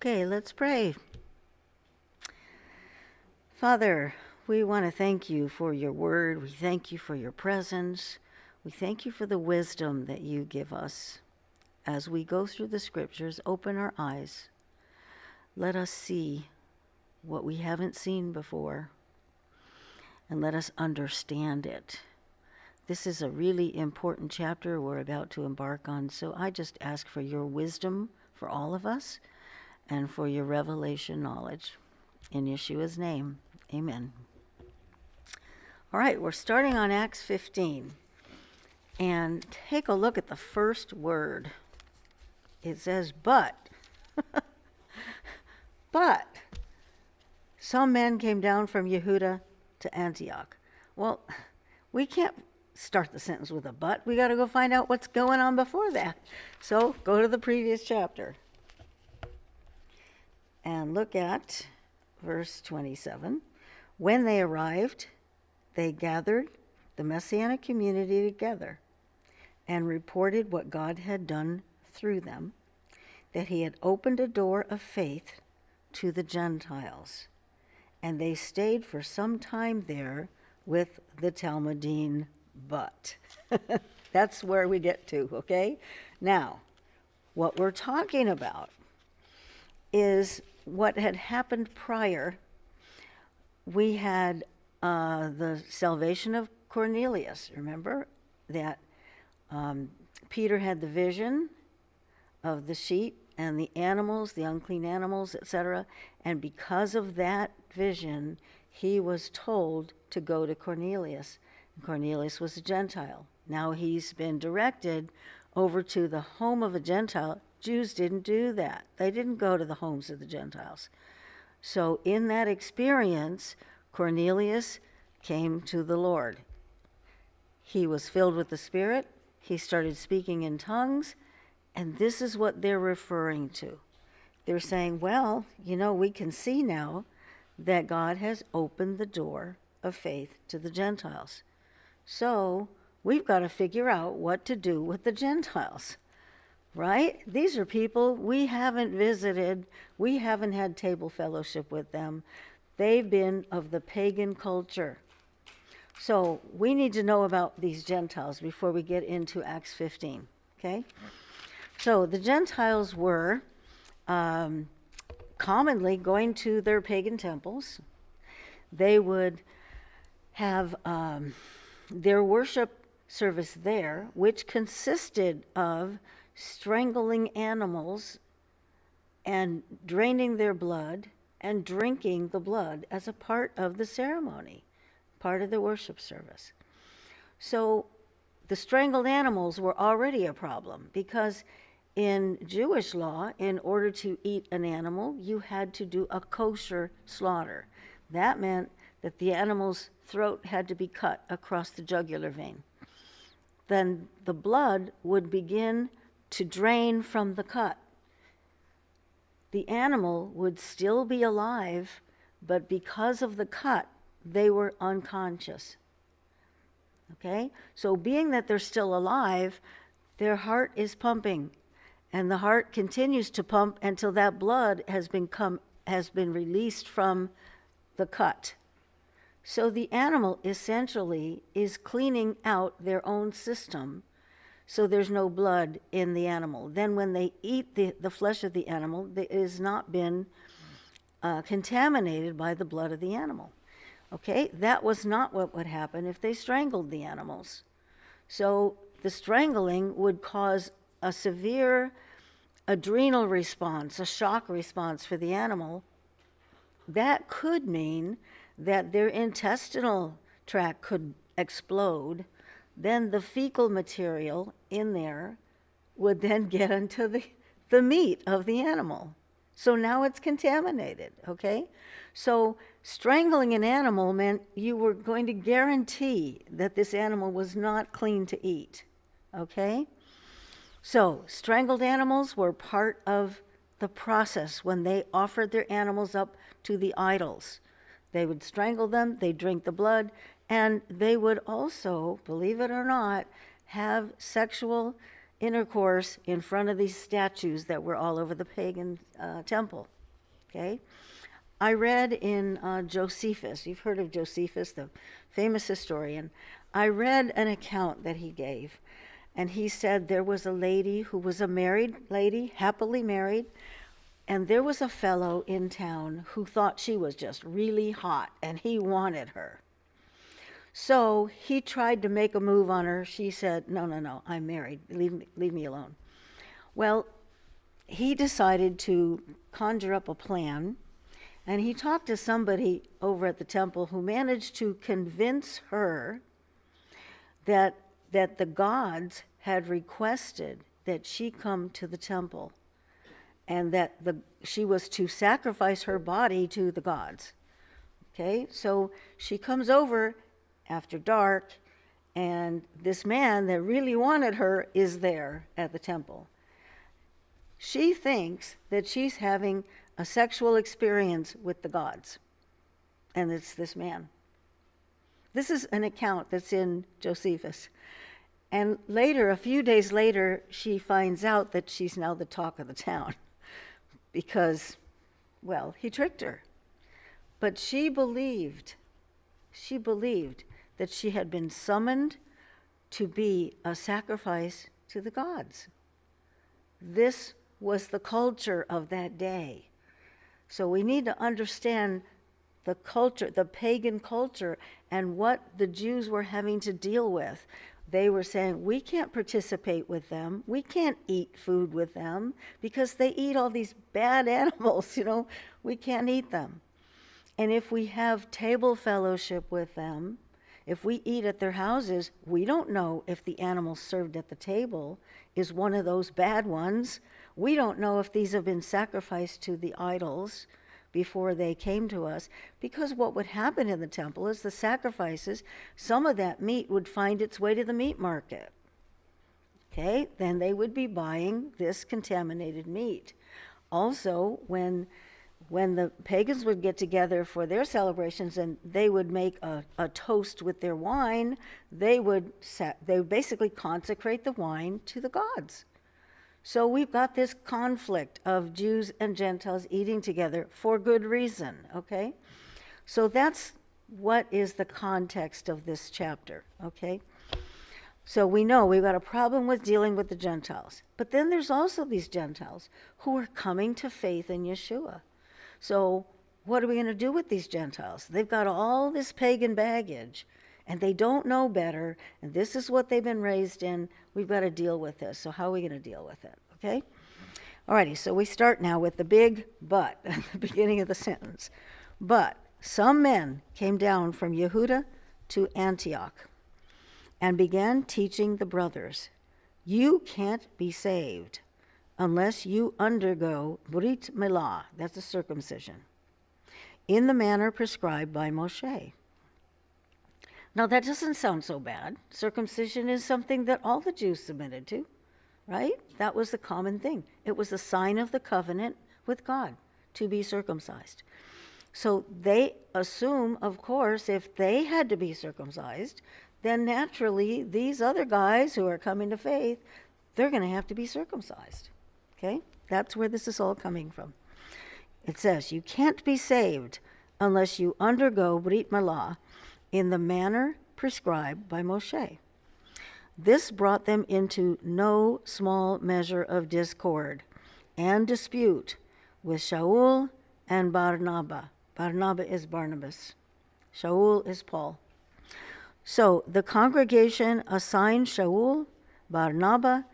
Okay, let's pray. Father, we want to thank you for your word. We thank you for your presence. We thank you for the wisdom that you give us. As we go through the scriptures, open our eyes. Let us see what we haven't seen before, and let us understand it. This is a really important chapter we're about to embark on, so I just ask for your wisdom for all of us and for your revelation knowledge. In Yeshua's name, amen. All right, we're starting on Acts 15. And take a look at the first word. It says, but. But some men came down from Yehuda to Antioch. Well, we can't start the sentence with a but. We got to go find out what's going on before that. So go to the previous chapter and look at verse 27. When they arrived, they gathered the Messianic community together and reported what God had done through them, that he had opened a door of faith to the Gentiles. And they stayed for some time there with the Talmudim, but. That's where we get to, okay? Now, what we're talking about is what had happened prior. We had the salvation of Cornelius. Remember that Peter had the vision of the sheep and the animals, the unclean animals, etc. And because of that vision, he was told to go to Cornelius. Cornelius was a Gentile. Now he's been directed over to the home of a Gentile. Jews didn't do that. They didn't go to the homes of the Gentiles. So in that experience, Cornelius came to the Lord. He was filled with the Spirit. He started speaking in tongues. And this is what they're referring to. They're saying, well, we can see now that God has opened the door of faith to the Gentiles. So we've got to figure out what to do with the Gentiles. Right? These are people we haven't visited. We haven't had table fellowship with them. They've been of the pagan culture. So we need to know about these Gentiles before we get into Acts 15. Okay? So the Gentiles were commonly going to their pagan temples. They would have their worship service there, which consisted of strangling animals and draining their blood and drinking the blood as a part of the ceremony, part of the worship service. So the strangled animals were already a problem because in Jewish law, in order to eat an animal, you had to do a kosher slaughter. That meant that the animal's throat had to be cut across the jugular vein. Then the blood would begin to drain from the cut. The animal would still be alive, but because of the cut, they were unconscious. Okay? So being that they're still alive, their heart is pumping, and the heart continues to pump until that blood has been released from the cut. So the animal essentially is cleaning out their own system, so there's no blood in the animal. Then when they eat the flesh of the animal, it has not been contaminated by the blood of the animal. Okay, that was not what would happen if they strangled the animals. So the strangling would cause a severe adrenal response, a shock response for the animal. That could mean that their intestinal tract could explode. Then the fecal material in there would then get into the meat of the animal. So now it's contaminated, okay? So strangling an animal meant you were going to guarantee that this animal was not clean to eat, okay? So strangled animals were part of the process when they offered their animals up to the idols. They would strangle them, they'd drink the blood, and they would also, believe it or not, have sexual intercourse in front of these statues that were all over the pagan temple. Okay? I read in Josephus, you've heard of Josephus, the famous historian. I read an account that he gave, and he said there was a lady who was a married lady, happily married, and there was a fellow in town who thought she was just really hot, and he wanted her. So he tried to make a move on her. She said, no, I'm married. Leave me alone. Well, he decided to conjure up a plan, and he talked to somebody over at the temple who managed to convince her that the gods had requested that she come to the temple, and that she was to sacrifice her body to the gods. Okay, so she comes over after dark, and this man that really wanted her is there at the temple. She thinks that she's having a sexual experience with the gods, and it's this man. This is an account that's in Josephus. And later, a few days later, she finds out that she's now the talk of the town because, well, he tricked her. But she believed that she had been summoned to be a sacrifice to the gods. This was the culture of that day. So we need to understand the culture, the pagan culture, and what the Jews were having to deal with. They were saying, we can't participate with them. We can't eat food with them because they eat all these bad animals, we can't eat them. And if we have table fellowship with them, if we eat at their houses, we don't know if the animal served at the table is one of those bad ones. We don't know if these have been sacrificed to the idols before they came to us, because what would happen in the temple is the sacrifices, some of that meat would find its way to the meat market. Okay, then they would be buying this contaminated meat. Also, when the pagans would get together for their celebrations and they would make a toast with their wine, they would basically consecrate the wine to the gods. So we've got this conflict of Jews and Gentiles eating together for good reason, okay? So that's what is the context of this chapter, okay? So we know we've got a problem with dealing with the Gentiles. But then there's also these Gentiles who are coming to faith in Yeshua. So what are we going to do with these Gentiles? They've got all this pagan baggage, and they don't know better, and this is what they've been raised in. We've got to deal with this. So how are we going to deal with it, okay? All righty, so we start now with the big but at the beginning of the sentence. But some men came down from Yehuda to Antioch and began teaching the brothers, you can't be saved unless you undergo Brit Milah, that's a circumcision, in the manner prescribed by Moshe. Now, that doesn't sound so bad. Circumcision is something that all the Jews submitted to, right? That was the common thing. It was a sign of the covenant with God to be circumcised. So they assume, of course, if they had to be circumcised, then naturally these other guys who are coming to faith, they're going to have to be circumcised. Okay? That's where this is all coming from. It says, you can't be saved unless you undergo Brit Milah in the manner prescribed by Moshe. This brought them into no small measure of discord and dispute with Shaul and Barnabas. Barnabas is Barnabas. Shaul is Paul. So the congregation assigned Shaul, Barnabas,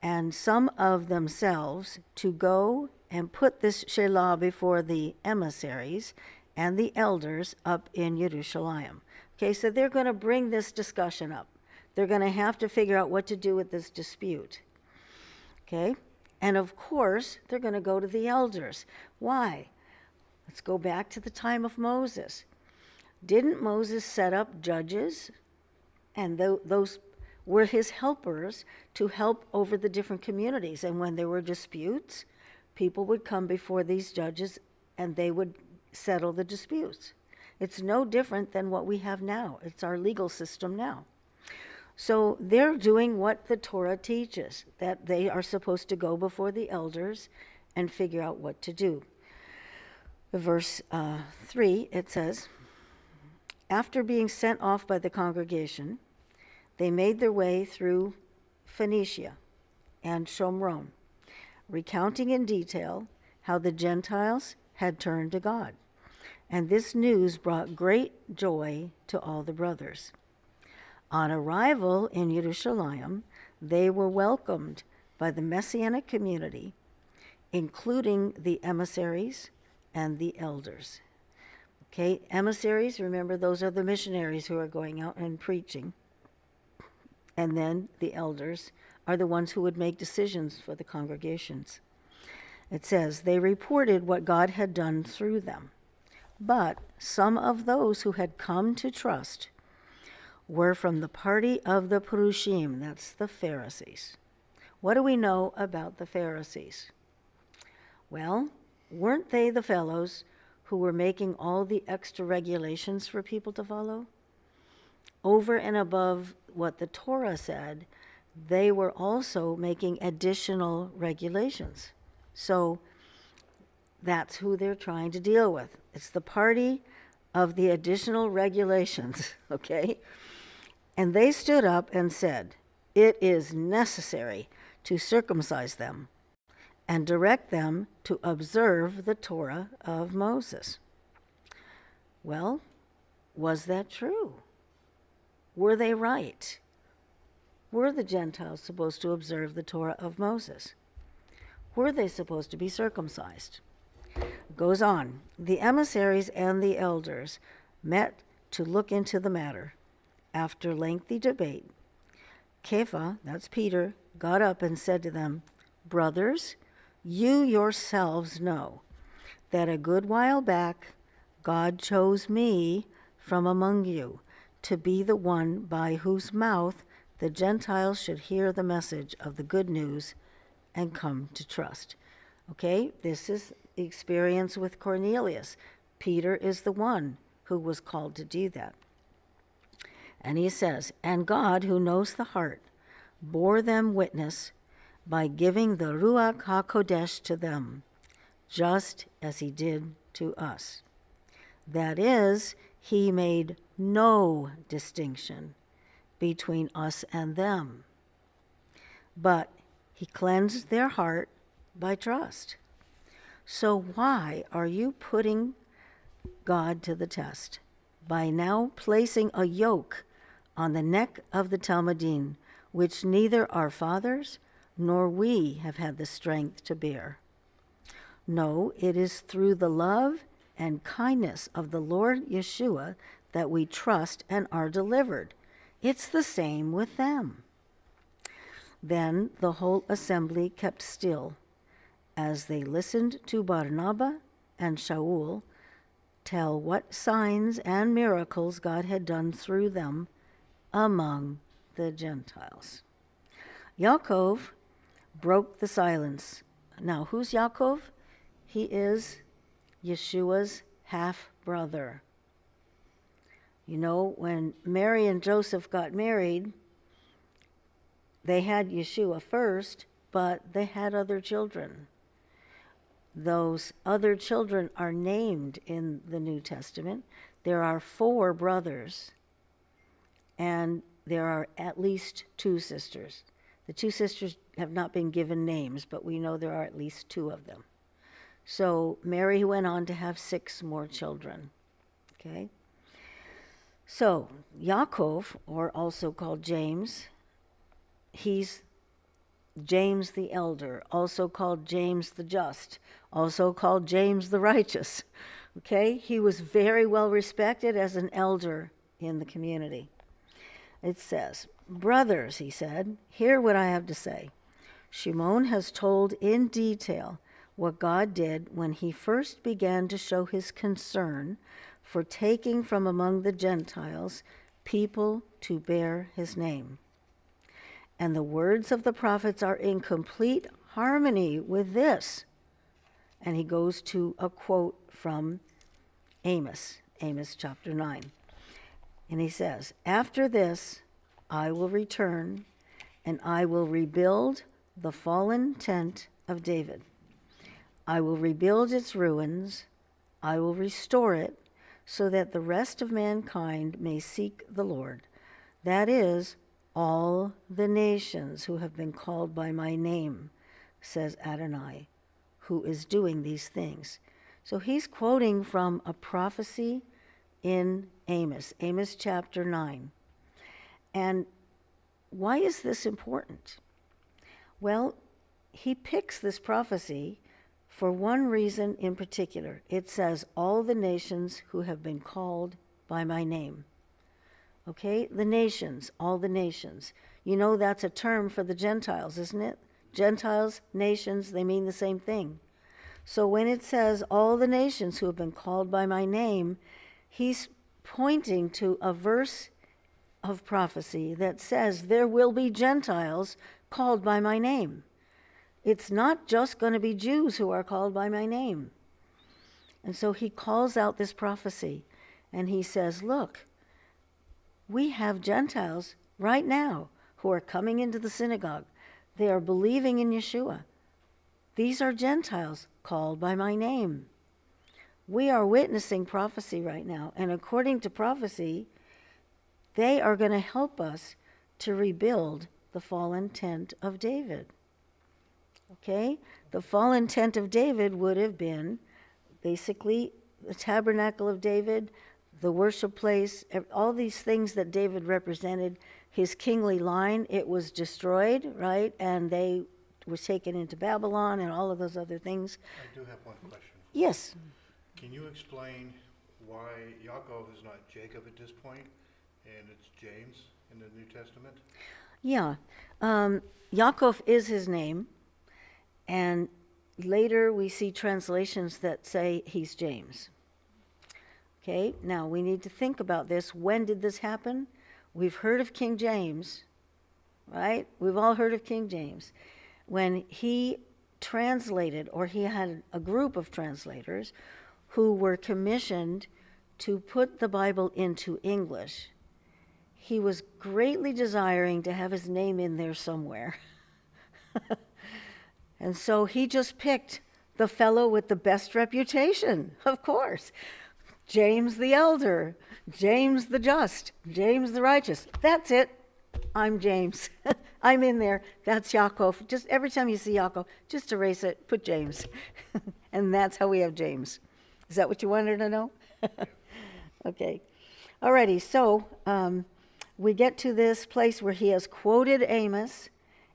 and some of themselves to go and put this Shelah before the emissaries and the elders up in Jerusalem. Okay, so they're going to bring this discussion up. They're going to have to figure out what to do with this dispute. Okay, and of course, they're going to go to the elders. Why? Let's go back to the time of Moses. Didn't Moses set up judges? And those were his helpers to help over the different communities. And when there were disputes, people would come before these judges and they would settle the disputes. It's no different than what we have now. It's our legal system now. So they're doing what the Torah teaches, that they are supposed to go before the elders and figure out what to do. Verse 3, it says, after being sent off by the congregation, they made their way through Phoenicia and Shomron, recounting in detail how the Gentiles had turned to God. And this news brought great joy to all the brothers. On arrival in Jerusalem, they were welcomed by the Messianic community, including the emissaries and the elders. Okay, emissaries, remember, those are the missionaries who are going out and preaching. And then the elders are the ones who would make decisions for the congregations. It says, they reported what God had done through them. But some of those who had come to trust were from the party of the Perushim, that's the Pharisees. What do we know about the Pharisees? Well, weren't they the fellows who were making all the extra regulations for people to follow? Over and above what the Torah said, they were also making additional regulations. So that's who they're trying to deal with. It's the party of the additional regulations, okay? And they stood up and said, it is necessary to circumcise them and direct them to observe the Torah of Moses. Well, was that true? Were they right? Were the Gentiles supposed to observe the Torah of Moses? Were they supposed to be circumcised? It goes on. The emissaries and the elders met to look into the matter. After lengthy debate, Kepha, that's Peter, got up and said to them, brothers, you yourselves know that a good while back God chose me from among you to be the one by whose mouth the Gentiles should hear the message of the good news and come to trust. Okay, this is the experience with Cornelius. Peter is the one who was called to do that. And he says, and God, who knows the heart, bore them witness by giving the Ruach HaKodesh to them, just as he did to us. That is, he made no distinction between us and them, but he cleansed their heart by trust. So why are you putting God to the test by now placing a yoke on the neck of the Talmudim, which neither our fathers nor we have had the strength to bear? No, it is through the love and kindness of the Lord Yeshua that we trust and are delivered. It's the same with them. Then the whole assembly kept still as they listened to Barnabas and Shaul tell what signs and miracles God had done through them among the Gentiles. Yaakov broke the silence. Now, who's Yaakov? He is Yeshua's half-brother. You know, when Mary and Joseph got married, they had Yeshua first, but they had other children. Those other children are named in the New Testament. There are 4 brothers, and there are at least 2 sisters. The 2 sisters have not been given names, but we know there are at least 2 of them. So Mary went on to have 6 more children, okay? So Yaakov, or also called James, he's James the elder, also called James the just, also called James the righteous, okay? He was very well respected as an elder in the community. It says, brothers, he said, hear what I have to say. Shimon has told in detail what God did when he first began to show his concern for taking from among the Gentiles people to bear his name. And the words of the prophets are in complete harmony with this. And he goes to a quote from Amos chapter 9. And he says, after this, I will return, and I will rebuild the fallen tent of David. I will rebuild its ruins. I will restore it, so that the rest of mankind may seek the Lord. That is, all the nations who have been called by my name, says Adonai, who is doing these things. So he's quoting from a prophecy in Amos chapter 9. And why is this important? Well, he picks this prophecy for one reason in particular. It says, all the nations who have been called by my name. Okay, the nations, all the nations. You know that's a term for the Gentiles, isn't it? Gentiles, nations, they mean the same thing. So when it says all the nations who have been called by my name, he's pointing to a verse of prophecy that says there will be Gentiles called by my name. It's not just going to be Jews who are called by my name. And so he calls out this prophecy and he says, look, we have Gentiles right now who are coming into the synagogue. They are believing in Yeshua. These are Gentiles called by my name. We are witnessing prophecy right now. And according to prophecy, they are going to help us to rebuild the fallen tent of David. Okay? The fallen tent of David would have been basically the tabernacle of David, the worship place, all these things that David represented, his kingly line. It was destroyed, right? And they were taken into Babylon and all of those other things. I do have one question. Yes. Can you explain why Yaakov is not Jacob at this point and it's James in the New Testament? Yeah. Yaakov is his name, and later we see translations that say he's James. Okay, now we need to think about this. When did this happen? We've heard of King James, right? We've all heard of King James. When he translated, or he had a group of translators who were commissioned to put the Bible into English, he was greatly desiring to have his name in there somewhere. And so he just picked the fellow with the best reputation, of course. James the elder, James the just, James the righteous. That's it. I'm James. I'm in there. That's Yaakov. Just every time you see Yaakov, just erase it, put James. And that's how we have James. Is that what you wanted to know? Okay. Alrighty, so we get to this place where he has quoted Amos,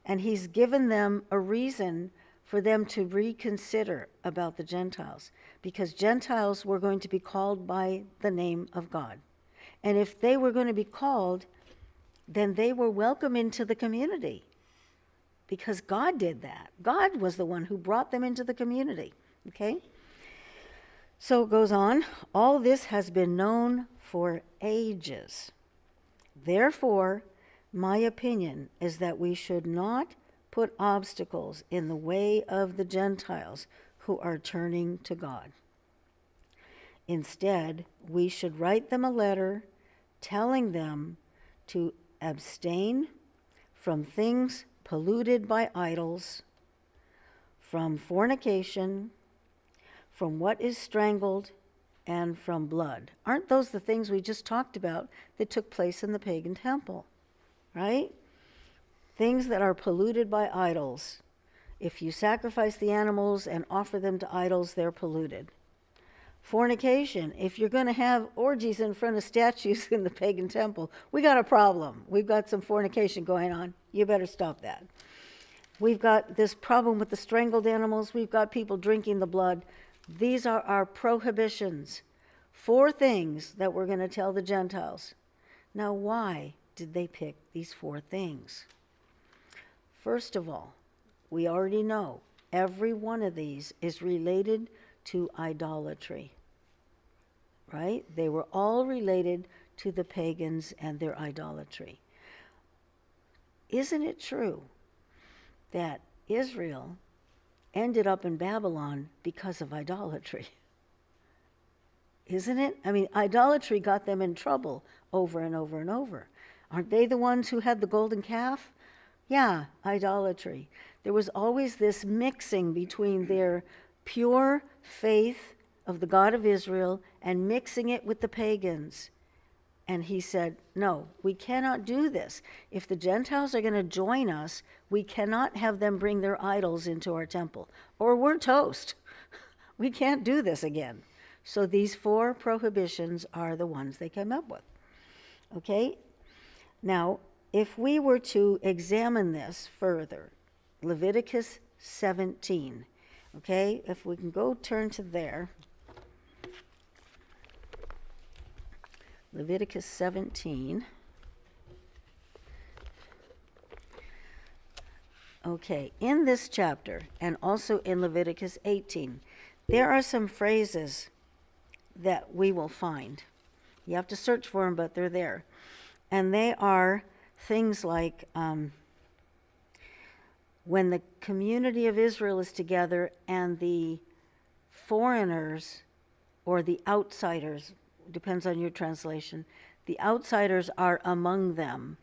and he's given them a reason for them to reconsider about the Gentiles, because Gentiles were going to be called by the name of God. And if they were going to be called, then they were welcome into the community, because God did that. God was the one who brought them into the community, okay? So it goes on, all this has been known for ages. Therefore, my opinion is that we should not put obstacles in the way of the Gentiles who are turning to God. Instead, we should write them a letter telling them to abstain from things polluted by idols, from fornication, from what is strangled, and from blood. Aren't those the things we just talked about that took place in the pagan temple, right? Things that are polluted by idols. If you sacrifice the animals and offer them to idols, they're polluted. Fornication. If you're going to have orgies in front of statues in the pagan temple, we got a problem. We've got some fornication going on. You better stop that. We've got this problem with the strangled animals. We've got people drinking the blood. These are our prohibitions. 4 things that we're going to tell the Gentiles. Now, why did they pick these 4 things? First of all, we already know every one of these is related to idolatry, right? They were all related to the pagans and their idolatry. Isn't it true that Israel ended up in Babylon because of idolatry? Isn't it? I mean, idolatry got them in trouble over and over and over. Aren't they the ones who had the golden calf? Yeah, idolatry. There was always this mixing between their pure faith of the God of Israel and mixing it with the pagans. And he said, no, we cannot do this. If the Gentiles are going to join us, we cannot have them bring their idols into our temple, or we're toast. We can't do this again. So these 4 prohibitions are the ones they came up with. Okay? Now, if we were to examine this further, Leviticus 17, okay? If we can go turn to there. Leviticus 17. Okay, in this chapter, and also in Leviticus 18, there are some phrases that we will find. You have to search for them, but they're there. And they are things like when the community of Israel is together and the foreigners or the outsiders, depends on your translation, the outsiders are among them.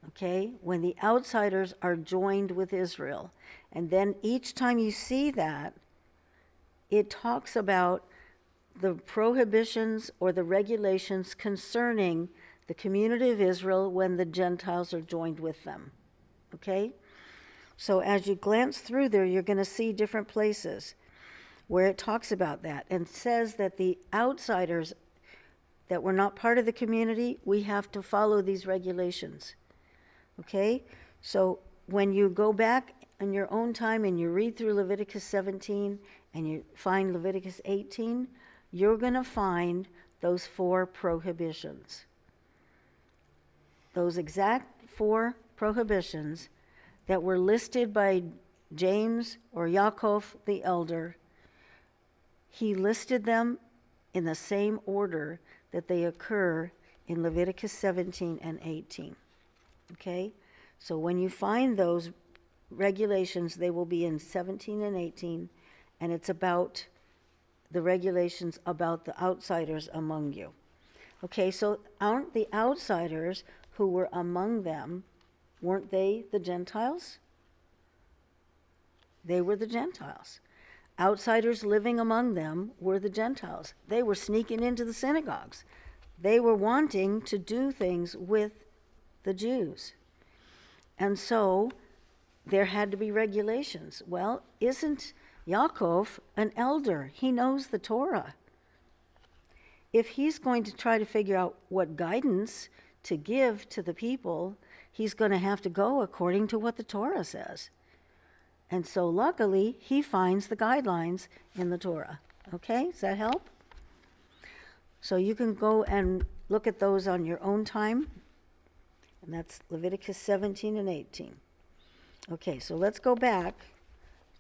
Okay? When the outsiders are joined with Israel. And then each time you see that, it talks about the prohibitions or the regulations concerning the community of Israel when the Gentiles are joined with them. Okay? So as you glance through there, you're going to see different places where it talks about that and says that the outsiders that were not part of the community, we have to follow these regulations. Okay? So when you go back in your own time and you read through Leviticus 17 and you find Leviticus 18, you're going to find those 4 prohibitions. Those exact 4 prohibitions that were listed by James or Yaakov the elder, he listed them in the same order that they occur in Leviticus 17 and 18. Okay? So when you find those regulations, they will be in 17 and 18, and it's about the regulations about the outsiders among you. Okay, so aren't the outsiders who were among them, weren't they the Gentiles? They were the Gentiles. Outsiders living among them were the Gentiles. They were sneaking into the synagogues. They were wanting to do things with the Jews. And so there had to be regulations. Well, isn't Yaakov an elder? He knows the Torah. If he's going to try to figure out what guidance to give to the people, he's going to have to go according to what the Torah says. And so luckily, he finds the guidelines in the Torah. Okay, does that help? So you can go and look at those on your own time. And that's Leviticus 17 and 18. Okay, so let's go back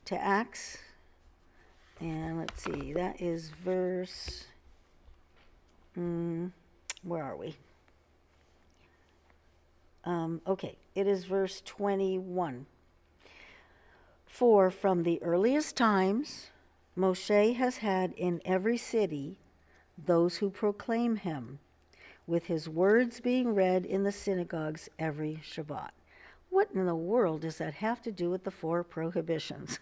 to Acts. And let's see, that is verse, where are we? Okay, it is verse 21. For from the earliest times, Moshe has had in every city those who proclaim him, with his words being read in the synagogues every Shabbat. What in the world does that have to do with the 4 prohibitions?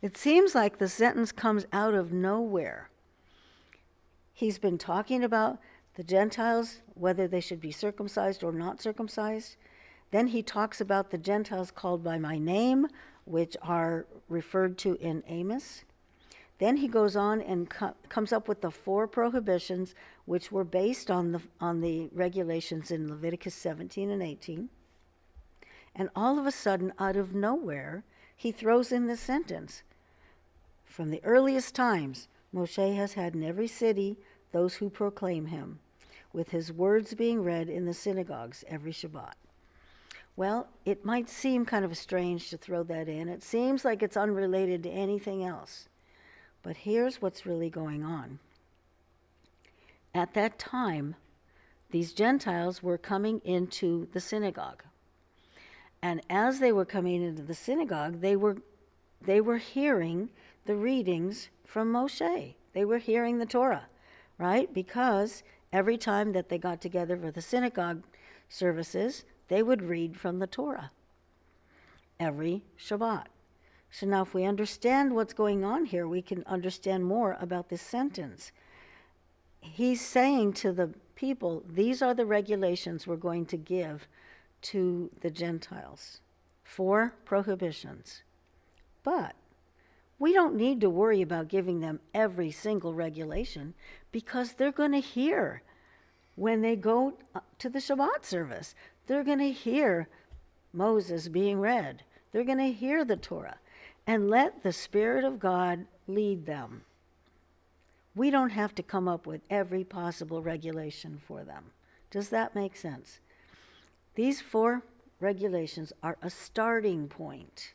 It seems like the sentence comes out of nowhere. He's been talking about the Gentiles, whether they should be circumcised or not circumcised. Then he talks about the Gentiles called by my name, which are referred to in Amos. Then he goes on and comes up with the 4 prohibitions, which were based on the regulations in Leviticus 17 and 18. And all of a sudden, out of nowhere, he throws in this sentence. From the earliest times, Moshe has had in every city those who proclaim him, with his words being read in the synagogues every Shabbat. Well, it might seem kind of strange to throw that in. It seems like it's unrelated to anything else. But here's what's really going on. At that time, these Gentiles were coming into the synagogue. And as they were coming into the synagogue, they were hearing the readings from Moshe. They were hearing the Torah, right? Because every time that they got together for the synagogue services, they would read from the Torah every Shabbat. So now if we understand what's going on here, we can understand more about this sentence. He's saying to the people, these are the regulations we're going to give to the Gentiles. 4 prohibitions. But we don't need to worry about giving them every single regulation, because they're going to hear when they go to the Shabbat service. They're going to hear Moses being read. They're going to hear the Torah. And let the Spirit of God lead them. We don't have to come up with every possible regulation for them. Does that make sense? These 4 regulations are a starting point.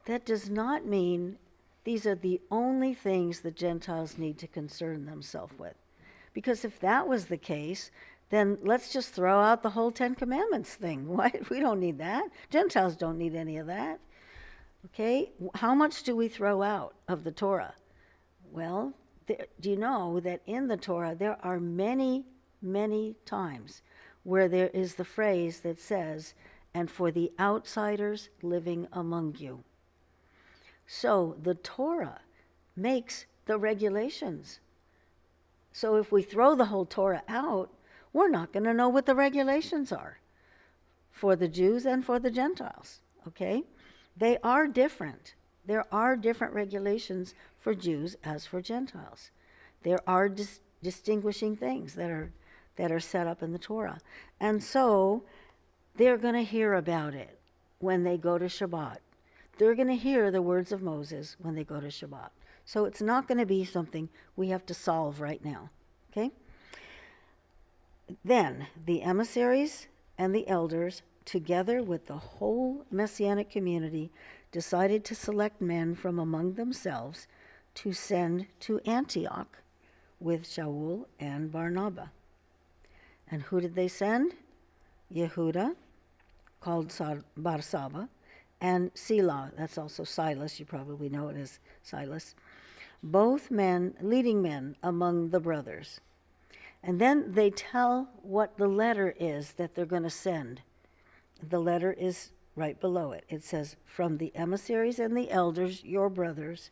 That does not mean these are the only things the Gentiles need to concern themselves with. Because if that was the case, then let's just throw out the whole 10 Commandments thing. Why? We don't need that. Gentiles don't need any of that. Okay? How much do we throw out of the Torah? Well, do you know that in the Torah there are many, many times where there is the phrase that says, "and for the outsiders living among you." So the Torah makes the regulations. So if we throw the whole Torah out, we're not going to know what the regulations are for the Jews and for the Gentiles, okay? They are different. There are different regulations for Jews as for Gentiles. There are distinguishing things that are set up in the Torah. And so they're going to hear about it when they go to Shabbat. They're going to hear the words of Moses when they go to Shabbat. So it's not going to be something we have to solve right now, okay? Then the emissaries and the elders, together with the whole Messianic community, decided to select men from among themselves to send to Antioch with Shaul and Barnabas. And who did they send? Yehuda, called Barsaba, and Selah, that's also Silas, you probably know it as Silas, both men, leading men among the brothers. And then they tell what the letter is that they're going to send. The letter is right below it. It says, "From the emissaries and the elders, your brothers,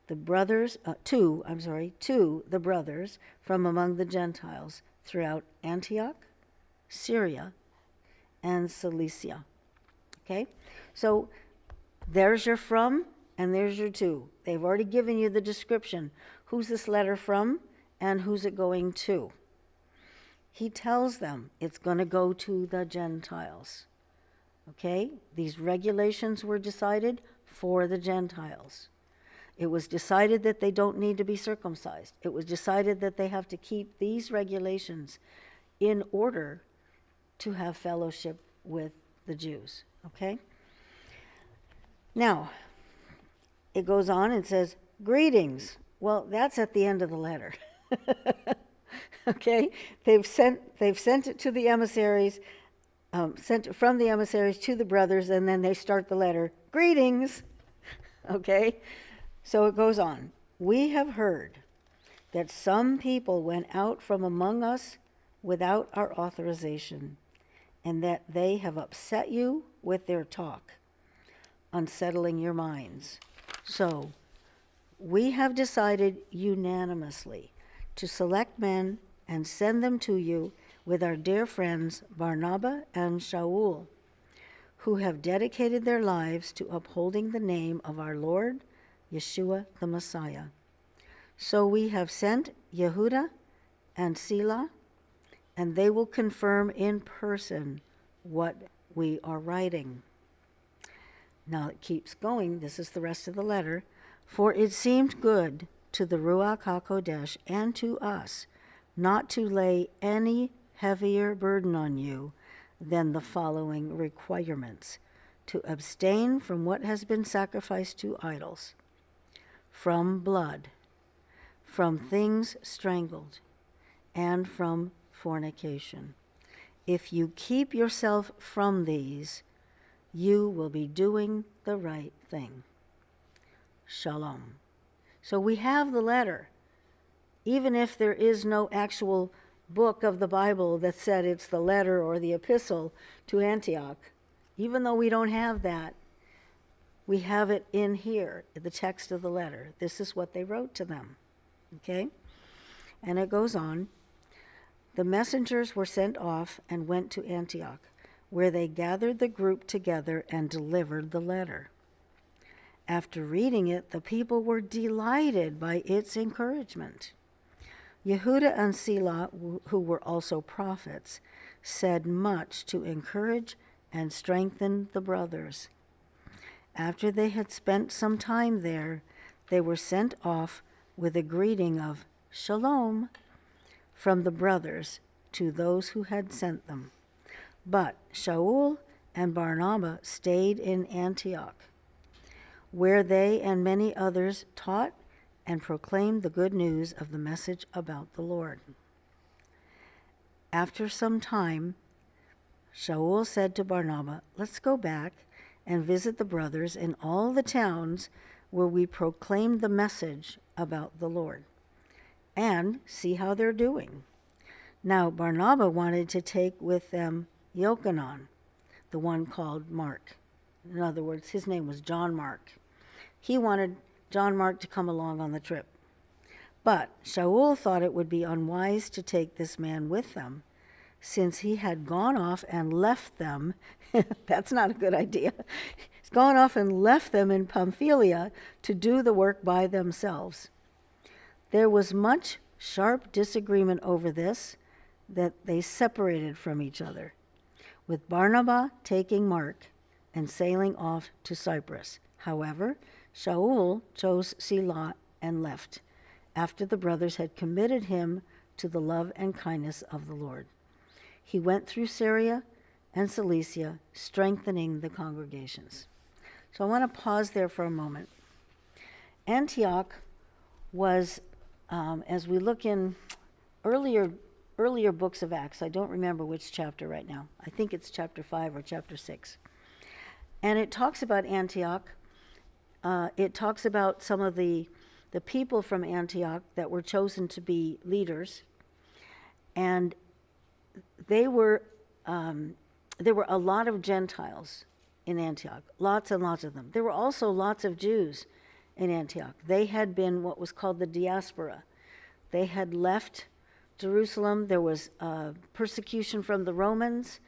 the brothers, to the brothers from among the Gentiles throughout Antioch, Syria, and Cilicia." Okay? So there's your from and there's your to. They've already given you the description. Who's this letter from and who's it going to? He tells them it's going to go to the Gentiles. Okay? These regulations were decided for the Gentiles. It was decided that they don't need to be circumcised. It was decided that they have to keep these regulations in order to have fellowship with the Jews. Okay? Now, it goes on and says, "Greetings." Well, that's at the end of the letter. Okay? They've sent it to the emissaries, sent it from the emissaries to the brothers, and then they start the letter, "Greetings." Okay? So it goes on. "We have heard that some people went out from among us without our authorization, and that they have upset you with their talk, unsettling your minds. So we have decided unanimously to select men and send them to you with our dear friends Barnabas and Shaul, who have dedicated their lives to upholding the name of our Lord, Yeshua the Messiah. So we have sent Yehuda and Selah, and they will confirm in person what we are writing." Now it keeps going. This is the rest of the letter. "For it seemed good to the Ruach HaKodesh and to us not to lay any heavier burden on you than the following requirements: to abstain from what has been sacrificed to idols, from blood, from things strangled, and from fornication. If you keep yourself from these, you will be doing the right thing. Shalom." So we have the letter. Even if there is no actual book of the Bible that said it's the letter or the epistle to Antioch. Even though we don't have that, we have it in here, the text of the letter. This is what they wrote to them. Okay? And it goes on. The messengers were sent off and went to Antioch, where they gathered the group together and delivered the letter. After reading it, the people were delighted by its encouragement. Yehuda and Selah, who were also prophets, said much to encourage and strengthen the brothers. After they had spent some time there, they were sent off with a greeting of Shalom from the brothers to those who had sent them. But Shaul and Barnabas stayed in Antioch, where they and many others taught and proclaimed the good news of the message about the Lord. After some time, Shaul said to Barnabas, "Let's go back and visit the brothers in all the towns where we proclaimed the message about the Lord, and see how they're doing." Now Barnabas wanted to take with them Yochanan, the one called Mark. In other words, his name was John Mark. He wanted John Mark to come along on the trip. But Shaul thought it would be unwise to take this man with them, since he had gone off and left them. That's not a good idea. He's gone off and left them in Pamphylia to do the work by themselves. There was much sharp disagreement over this, that they separated from each other, with Barnabas taking Mark and sailing off to Cyprus. However, Shaul chose Selah and left, after the brothers had committed him to the love and kindness of the Lord. He went through Syria and Cilicia, strengthening the congregations. So I want to pause there for a moment. Antioch was, as we look in earlier books of Acts, I don't remember which chapter right now. I think it's chapter 5 or chapter 6. And it talks about Antioch. It talks about some of the people from Antioch that were chosen to be leaders. And there were a lot of Gentiles in Antioch, lots and lots of them. There were also lots of Jews in Antioch. They had been what was called the diaspora. They had left Jerusalem. There was persecution from the Romans,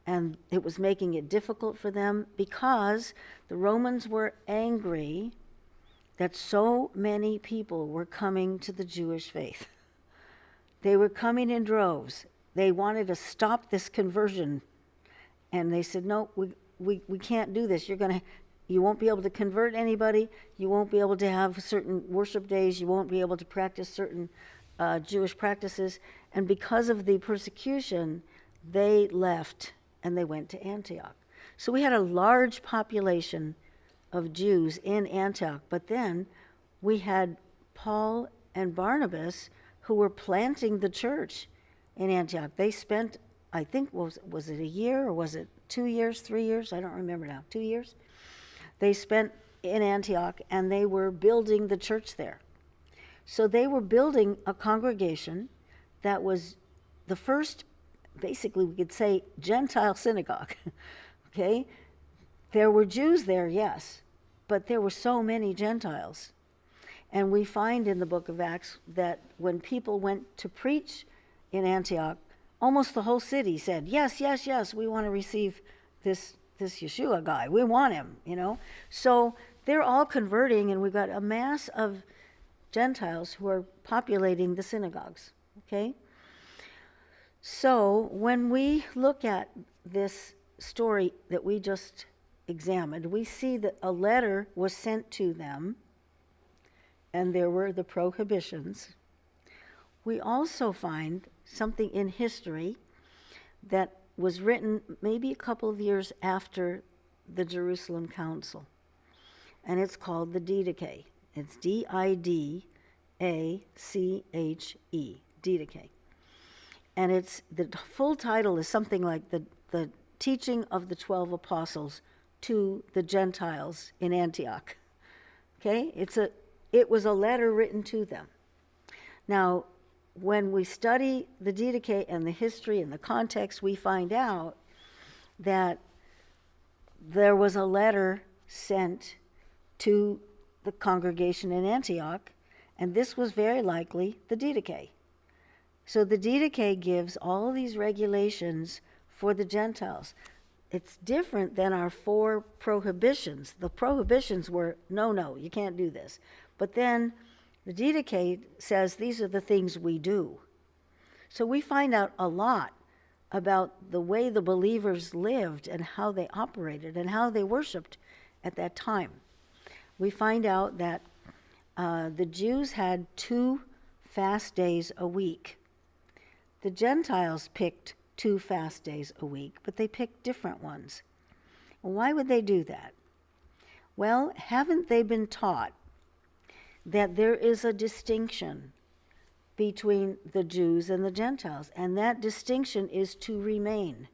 and it was making it difficult for them because the Romans were angry that so many people were coming to the Jewish faith. They were coming in droves. They wanted to stop this conversion, and they said, "No, we can't do this. You won't be able to convert anybody. You won't be able to have certain worship days. You won't be able to practice certain Jewish practices." And because of the persecution, they left and they went to Antioch. So we had a large population of Jews in Antioch, but then we had Paul and Barnabas who were planting the church in Antioch. They spent, I think, was it a year or was it 2 years, 3 years? I don't remember now. 2 years? They spent in Antioch, and they were building the church there. So they were building a congregation that was the first, basically we could say, Gentile synagogue. Okay? There were Jews there, yes, but there were so many Gentiles. And we find in the book of Acts that when people went to preach in Antioch, almost the whole city said, "Yes, yes, yes, we want to receive this Yeshua guy. We want him," you know. So they're all converting, and we've got a mass of Gentiles who are populating the synagogues, okay? So when we look at this story that we just examined, we see that a letter was sent to them, and there were the prohibitions. We also find something in history that was written maybe a couple of years after the Jerusalem Council, and it's called the Didache. It's Didache, Didache. And it's the full title is something like the teaching of the 12 apostles to the Gentiles in Antioch. Okay? It was a letter written to them. Now, when we study the Didache and the history and the context, we find out that there was a letter sent to the congregation in Antioch, and this was very likely the Didache. So the Didache gives all these regulations for the Gentiles. It's different than our 4 prohibitions. The prohibitions were, no, you can't do this. But then the Didache says these are the things we do. So we find out a lot about the way the believers lived and how they operated and how they worshiped at that time. We find out that the Jews had 2 fast days a week. The Gentiles picked 2 fast days a week, but they picked different ones. Why would they do that? Well, haven't they been taught that there is a distinction between the Jews and the Gentiles, and that distinction is to remain.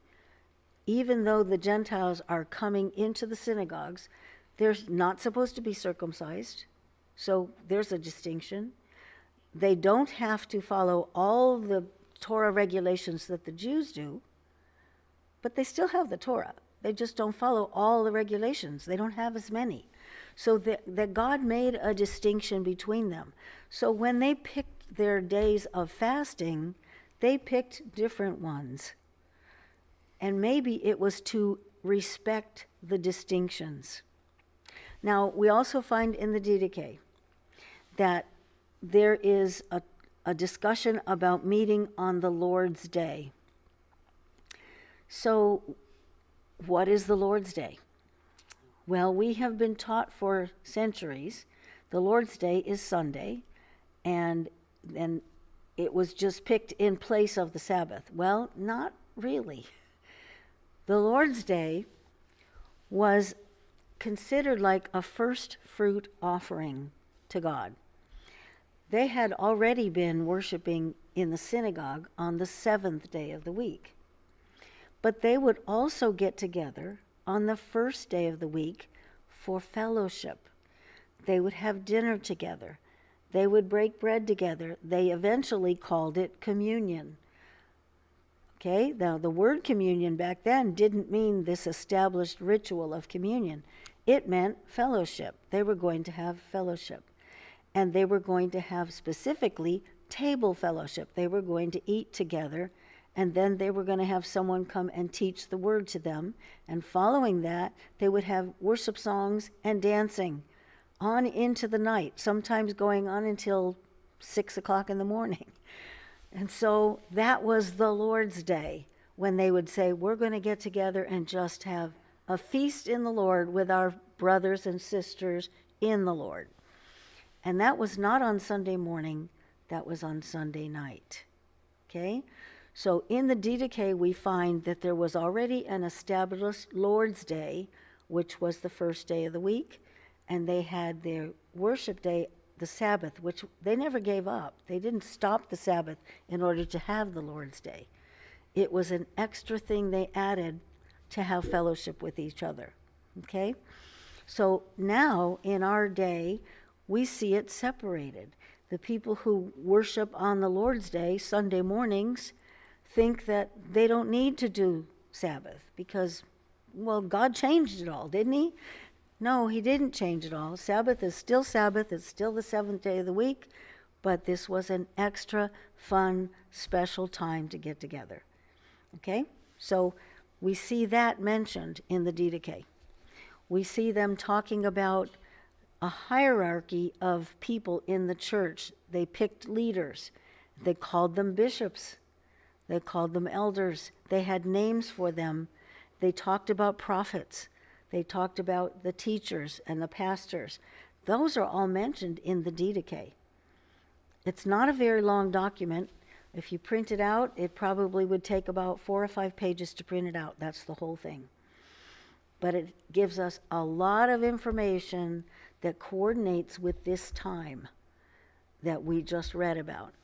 Even though the Gentiles are coming into the synagogues, they're not supposed to be circumcised, so there's a distinction. They don't have to follow all the Torah regulations that the Jews do, but they still have the Torah. They just don't follow all the regulations. They don't have as many. So that God made a distinction between them. So when they picked their days of fasting, they picked different ones. And maybe it was to respect the distinctions. Now, we also find in the Didache that there is a discussion about meeting on the Lord's Day. So, what is the Lord's Day? Well, we have been taught for centuries the Lord's Day is Sunday, and then it was just picked in place of the Sabbath. Well, not really. The Lord's Day was considered like a first fruit offering to God. They had already been worshiping in the synagogue on the 7th day of the week. But they would also get together on the first day of the week for fellowship. They would have dinner together. They would break bread together. They eventually called it communion. Okay, now the word communion back then didn't mean this established ritual of communion. It meant fellowship. They were going to have fellowship. And they were going to have specifically table fellowship. They were going to eat together, and then they were going to have someone come and teach the word to them. And following that, they would have worship songs and dancing on into the night, sometimes going on until 6 o'clock in the morning. And so that was the Lord's Day, when they would say, we're going to get together and just have a feast in the Lord with our brothers and sisters in the Lord. And that was not on Sunday morning, that was on Sunday night. Okay? So in the Didache, we find that there was already an established Lord's Day, which was the first day of the week, and they had their worship day, the Sabbath, which they never gave up. They didn't stop the Sabbath in order to have the Lord's Day. It was an extra thing they added to have fellowship with each other. Okay? So now, in our day, we see it separated. The people who worship on the Lord's Day, Sunday mornings, think that they don't need to do Sabbath because, well, God changed it all, didn't he? No, he didn't change it all. Sabbath is still Sabbath. It's still the 7th day of the week, but this was an extra fun, special time to get together. Okay? So we see that mentioned in the Didache. We see them talking about a hierarchy of people in the church. They picked leaders. They called them bishops. They called them elders. They had names for them. They talked about prophets. They talked about the teachers and the pastors. Those are all mentioned in the Didache. It's not a very long document. If you print it out, it probably would take about 4 or 5 pages to print it out. That's the whole thing. But it gives us a lot of information that coordinates with this time that we just read about.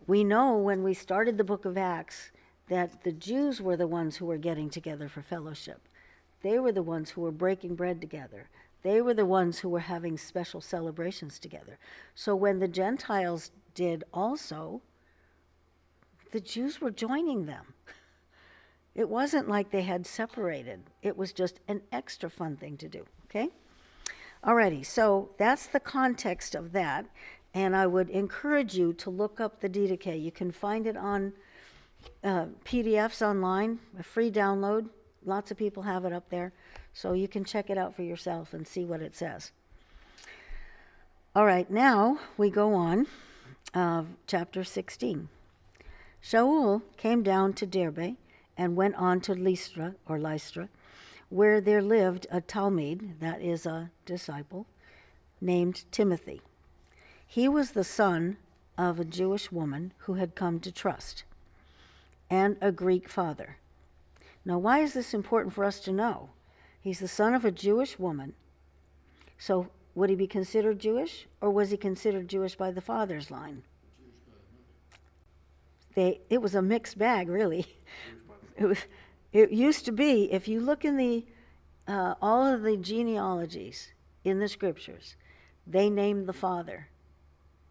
We know when we started the book of Acts that the Jews were the ones who were getting together for fellowship. They were the ones who were breaking bread together. They were the ones who were having special celebrations together. So when the Gentiles did also, the Jews were joining them. It wasn't like they had separated. It was just an extra fun thing to do, okay? Alrighty, so that's the context of that, and I would encourage you to look up the Didache. You can find it on PDFs online, a free download. Lots of people have it up there, so you can check it out for yourself and see what it says. All right, now we go on, chapter 16. Shaul came down to Derbe and went on to Lystra, where there lived a Talmud, that is a disciple, named Timothy. He was the son of a Jewish woman who had come to trust, and a Greek father. Now, why is this important for us to know? He's the son of a Jewish woman. So would he be considered Jewish, or was he considered Jewish by the father's line? It was a mixed bag, really. It used to be, if you look in the all of the genealogies in the scriptures, they name the father,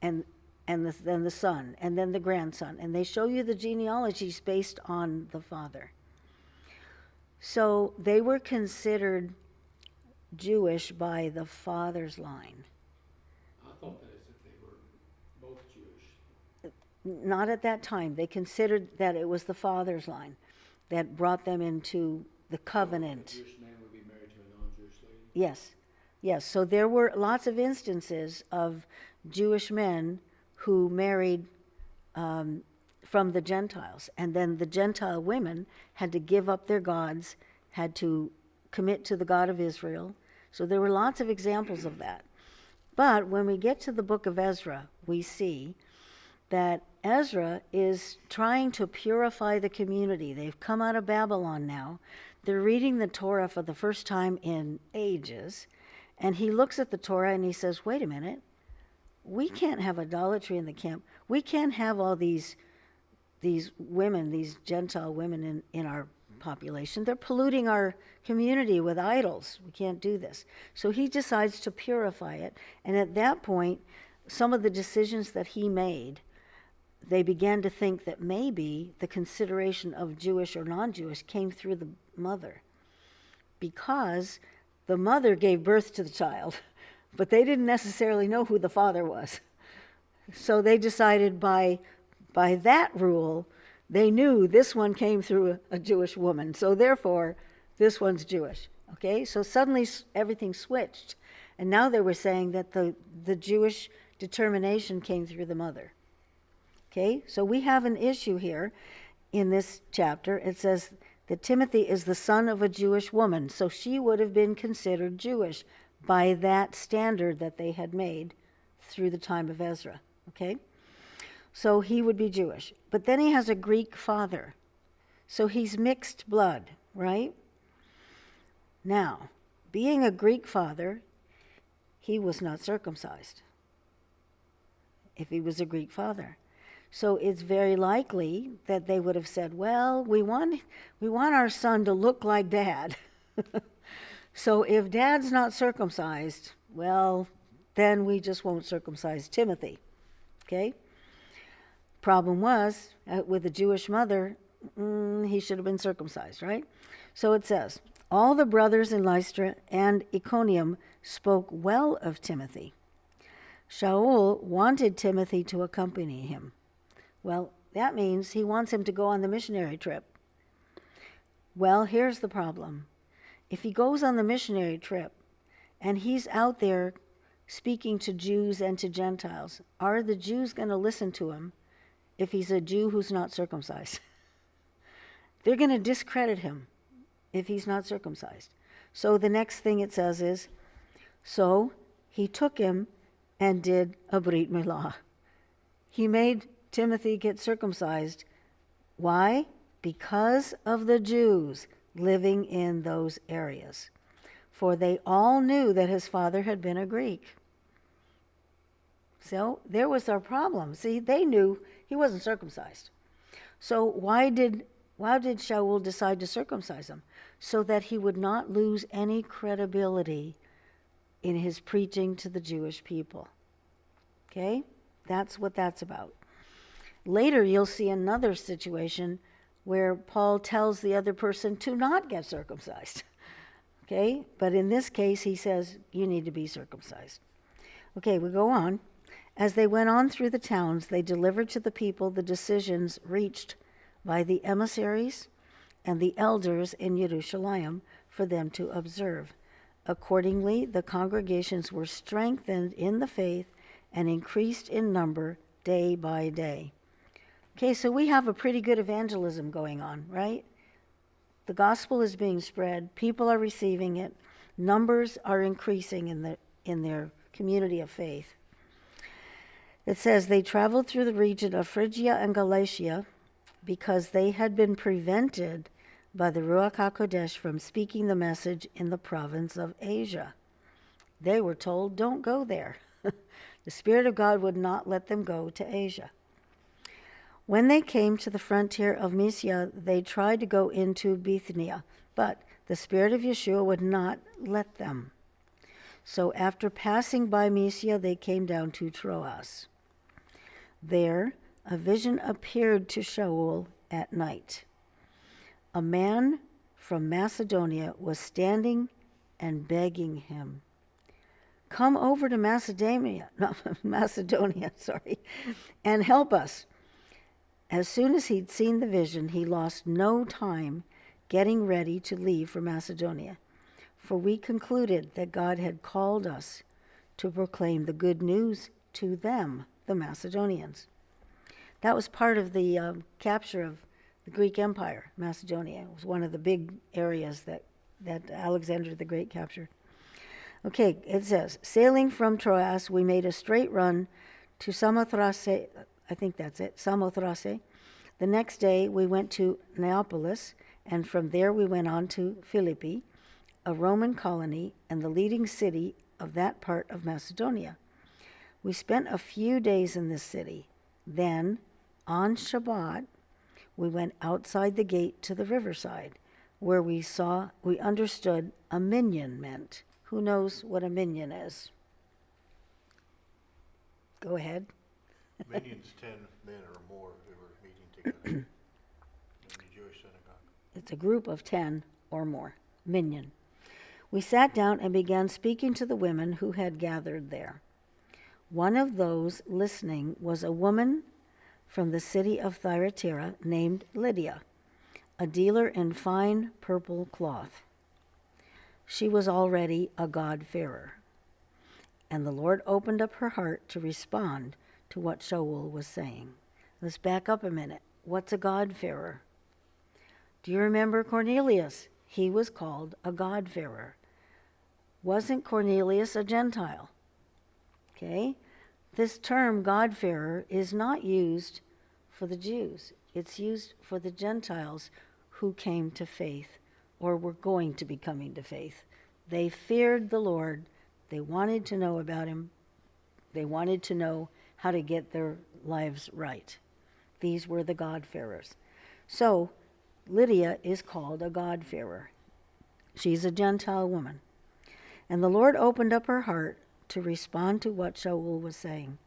and then the son, and then the grandson, and they show you the genealogies based on the father. So they were considered Jewish by the father's line. I thought that as if they were both Jewish. Not at that time. They considered that it was the father's line that brought them into the covenant. So a Jewish man would be married to a non-Jewish lady? Yes, yes. So there were lots of instances of Jewish men who married from the Gentiles, and then the Gentile women had to give up their gods, had to commit to the God of Israel. So there were lots of examples of that. But when we get to the book of Ezra, we see that Ezra is trying to purify the community. They've come out of Babylon now. They're reading the Torah for the first time in ages. And he looks at the Torah and he says, wait a minute, we can't have idolatry in the camp. We can't have all these women, these Gentile women in our population. They're polluting our community with idols. We can't do this. So he decides to purify it. And at that point, some of the decisions that he made, they began to think that maybe the consideration of Jewish or non-Jewish came through the mother, because the mother gave birth to the child, but they didn't necessarily know who the father was. So they decided by that rule, they knew this one came through a Jewish woman, so therefore this one's Jewish. Okay, so suddenly everything switched, and now they were saying that the Jewish determination came through the mother. Okay, so we have an issue here in this chapter. It says that Timothy is the son of a Jewish woman, so she would have been considered Jewish by that standard that they had made through the time of Ezra. Okay, so he would be Jewish. But then he has a Greek father, so he's mixed blood, right? Now, being a Greek father, he was not circumcised if he was a Greek father. So it's very likely that they would have said, well, we want our son to look like dad. So if dad's not circumcised, well, then we just won't circumcise Timothy. Okay? Problem was, with a Jewish mother, he should have been circumcised, right? So it says, all the brothers in Lystra and Iconium spoke well of Timothy. Shaul wanted Timothy to accompany him. Well, that means he wants him to go on the missionary trip. Well, here's the problem. If he goes on the missionary trip and he's out there speaking to Jews and to Gentiles, are the Jews going to listen to him if he's a Jew who's not circumcised? They're going to discredit him if he's not circumcised. So the next thing it says is, so he took him and did a Brit Milah. He made Timothy get circumcised. Why? Because of the Jews living in those areas. For they all knew that his father had been a Greek. So there was our problem. See, they knew he wasn't circumcised. So why did Shaul decide to circumcise him? So that he would not lose any credibility in his preaching to the Jewish people. Okay? That's what that's about. Later, you'll see another situation where Paul tells the other person to not get circumcised. Okay? But in this case, he says, you need to be circumcised. Okay, we go on. As they went on through the towns, they delivered to the people the decisions reached by the emissaries and the elders in Jerusalem for them to observe. Accordingly, the congregations were strengthened in the faith and increased in number day by day. Okay, so we have a pretty good evangelism going on, right? The gospel is being spread, people are receiving it, numbers are increasing in their community of faith. It says they traveled through the region of Phrygia and Galatia because they had been prevented by the Ruach HaKodesh from speaking the message in the province of Asia. They were told, don't go there. The Spirit of God would not let them go to Asia. When they came to the frontier of Mysia, they tried to go into Bithynia, but the Spirit of Yeshua would not let them. So after passing by Mysia, they came down to Troas. There, a vision appeared to Shaul at night. A man from Macedonia was standing and begging him, come over to Macedonia, and help us. As soon as he'd seen the vision, he lost no time getting ready to leave for Macedonia, for we concluded that God had called us to proclaim the good news to them, the Macedonians. That was part of the capture of the Greek Empire, Macedonia. It was one of the big areas that Alexander the Great captured. Okay, it says, sailing from Troas, we made a straight run to Samothrace, I think that's it, Samothrace. The next day we went to Neapolis, and from there we went on to Philippi, a Roman colony and the leading city of that part of Macedonia. We spent a few days in this city. Then, on Shabbat, we went outside the gate to the riverside, where we understood a minyan meant. Who knows what a minyan is? Go ahead. Minyan's 10 men or more who were meeting together in the Jewish synagogue. It's a group of 10 or more, minyan. We sat down and began speaking to the women who had gathered there. One of those listening was a woman from the city of Thyatira named Lydia, a dealer in fine purple cloth. She was already a God-fearer, and the Lord opened up her heart to respond to what Shaul was saying. Let's back up a minute. What's a God-fearer? Do you remember Cornelius? He was called a God-fearer. Wasn't Cornelius a Gentile? Okay? This term, God-fearer, is not used for the Jews. It's used for the Gentiles who came to faith or were going to be coming to faith. They feared the Lord. They wanted to know about him. They wanted to know how to get their lives right. These were the God-fearers. So, Lydia is called a God-fearer. She's a Gentile woman. And the Lord opened up her heart to respond to what Shaul was saying.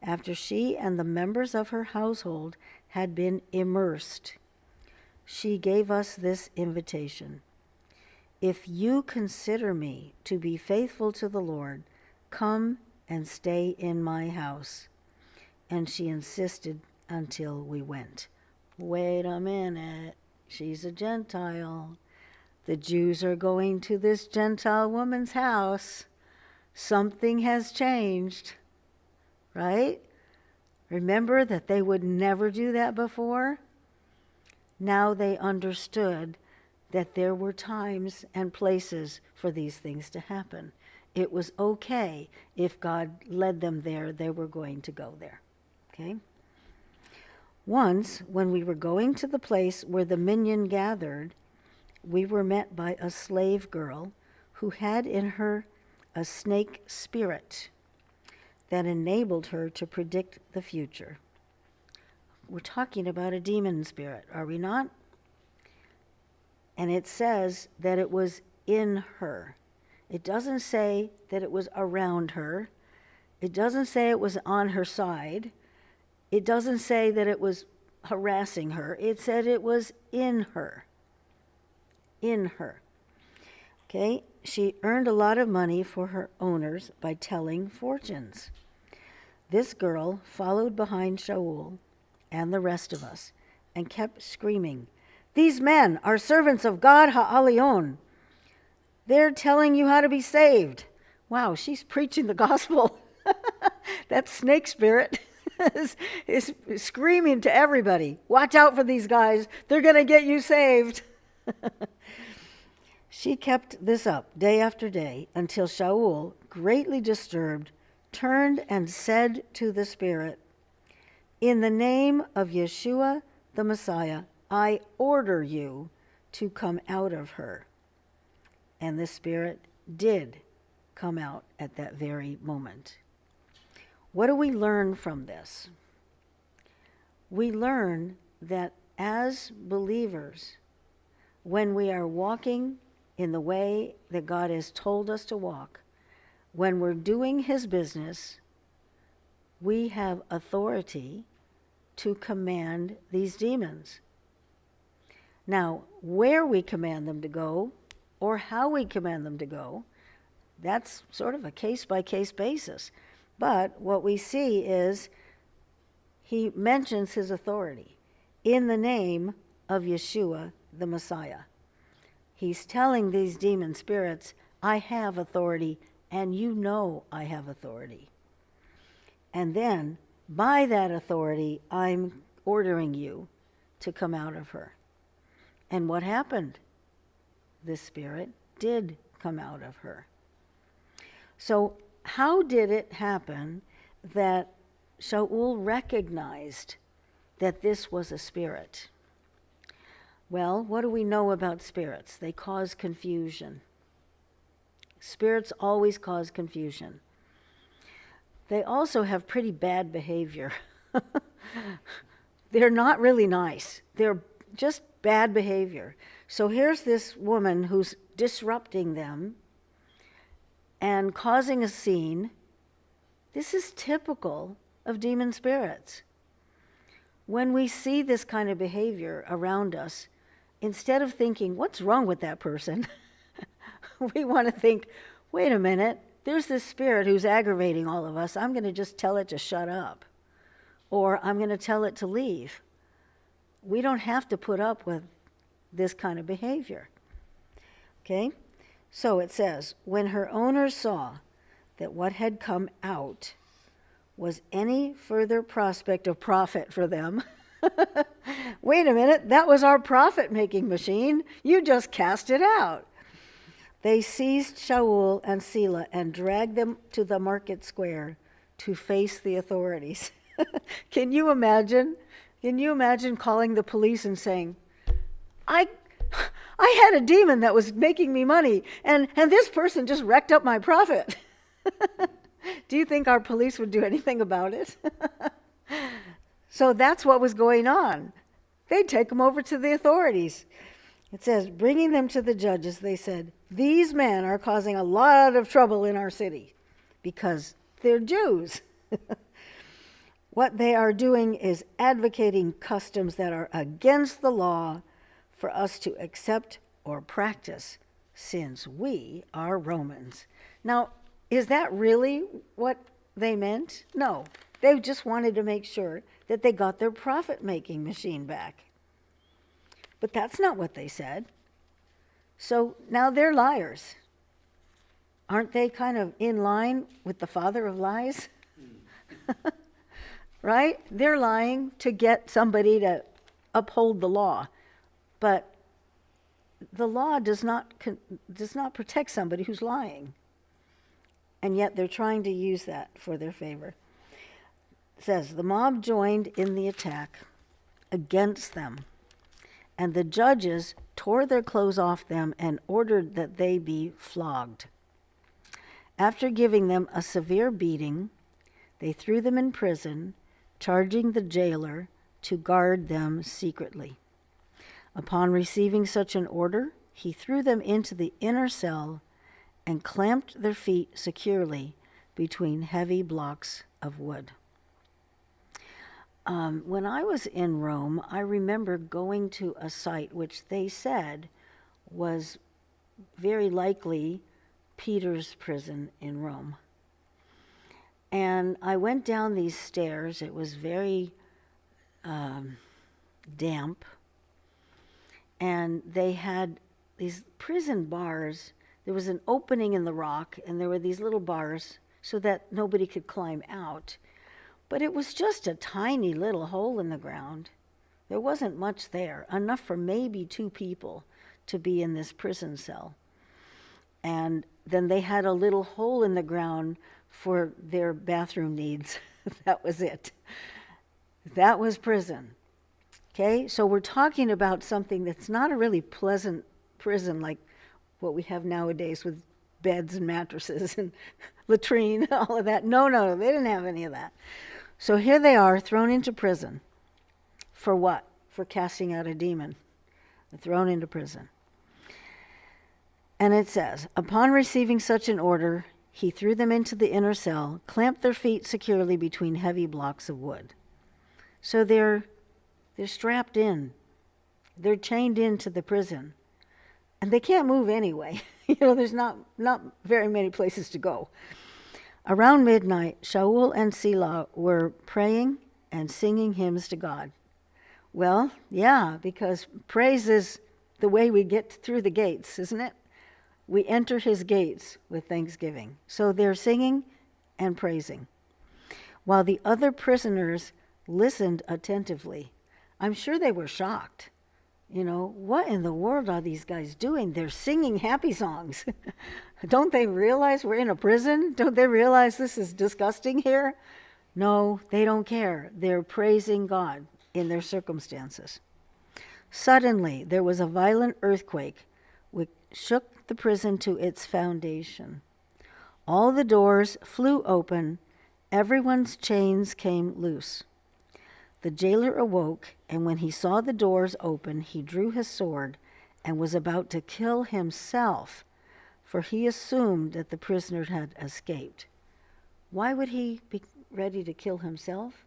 After she and the members of her household had been immersed, she gave us this invitation. If you consider me to be faithful to the Lord, come and stay in my house. And she insisted until we went. Wait a minute. She's a Gentile. The Jews are going to this Gentile woman's house. Something has changed, right? Remember that they would never do that before? Now they understood that there were times and places for these things to happen. It was okay if God led them there, they were going to go there. Okay? Once, when we were going to the place where the minyan gathered, we were met by a slave girl who had in her a snake spirit that enabled her to predict the future. We're talking about a demon spirit, are we not? And it says that it was in her. It doesn't say that it was around her. It doesn't say it was on her side. It doesn't say that it was harassing her. It said it was in her. In her. Okay? She earned a lot of money for her owners by telling fortunes. This girl followed behind Shaul and the rest of us and kept screaming, "These men are servants of God Ha'alion. They're telling you how to be saved." Wow, she's preaching the gospel. That snake spirit is screaming to everybody, "Watch out for these guys. They're going to get you saved." She kept this up day after day until Shaul, greatly disturbed, turned and said to the spirit, "In the name of Yeshua the Messiah, I order you to come out of her." And the spirit did come out at that very moment. What do we learn from this? We learn that as believers, when we are walking in the way that God has told us to walk, when we're doing His business, we have authority to command these demons. Now, where we command them to go, or how we command them to go, that's sort of a case-by-case basis. But what we see is he mentions his authority in the name of Yeshua the Messiah. He's telling these demon spirits, I have authority, and you know I have authority. And then, by that authority, I'm ordering you to come out of her. And what happened? The spirit did come out of her. So how did it happen that Shaul recognized that this was a spirit? Well, what do we know about spirits? They cause confusion. Spirits always cause confusion. They also have pretty bad behavior. They're not really nice. They're just bad behavior. So here's this woman who's disrupting them and causing a scene. This is typical of demon spirits. When we see this kind of behavior around us, instead of thinking, what's wrong with that person? We want to think, wait a minute, there's this spirit who's aggravating all of us. I'm going to just tell it to shut up. Or I'm going to tell it to leave. We don't have to put up with this kind of behavior. Okay? So it says, when her owners saw that what had come out was any further prospect of profit for them, wait a minute, that was our profit-making machine. You just cast it out. They seized Shaul and Selah and dragged them to the market square to face the authorities. Can you imagine? Can you imagine calling the police and saying, I had a demon that was making me money, and this person just wrecked up my profit. Do you think our police would do anything about it? So that's what was going on. They'd take them over to the authorities. It says, bringing them to the judges, they said, these men are causing a lot of trouble in our city because they're Jews. What they are doing is advocating customs that are against the law for us to accept or practice, since we are Romans. Now, is that really what they meant? No. They just wanted to make sure that they got their profit-making machine back. But that's not what they said. So now they're liars. Aren't they kind of in line with the father of lies? Right? They're lying to get somebody to uphold the law. But the law does not protect somebody who's lying. And yet they're trying to use that for their favor. It says, the mob joined in the attack against them, and the judges tore their clothes off them and ordered that they be flogged. After giving them a severe beating, they threw them in prison, charging the jailer to guard them secretly. Upon receiving such an order, he threw them into the inner cell and clamped their feet securely between heavy blocks of wood. when I was in Rome, I remember going to a site which they said was very likely Peter's prison in Rome. And I went down these stairs. It was very damp. And they had these prison bars. There was an opening in the rock, and there were these little bars so that nobody could climb out. But it was just a tiny little hole in the ground. There wasn't much there, enough for maybe 2 people to be in this prison cell. And then they had a little hole in the ground for their bathroom needs. That was it. That was prison. Okay, so we're talking about something that's not a really pleasant prison like what we have nowadays with beds and mattresses and latrine, all of that. No, they didn't have any of that. So here they are, thrown into prison. For what? For casting out a demon. They're thrown into prison. And it says, upon receiving such an order, he threw them into the inner cell, clamped their feet securely between heavy blocks of wood. So they're strapped in. They're chained into the prison. And they can't move anyway. There's not very many places to go. Around midnight, Shaul and Selah were praying and singing hymns to God. Well, yeah, because praise is the way we get through the gates, isn't it? We enter his gates with thanksgiving. So they're singing and praising, while the other prisoners listened attentively. I'm sure they were shocked. What in the world are these guys doing? They're singing happy songs. Don't they realize we're in a prison? Don't they realize this is disgusting here? No, they don't care. They're praising God in their circumstances. Suddenly, there was a violent earthquake which shook the prison to its foundation. All the doors flew open. Everyone's chains came loose. The jailer awoke, and when he saw the doors open, he drew his sword and was about to kill himself, for he assumed that the prisoner had escaped. Why would he be ready to kill himself?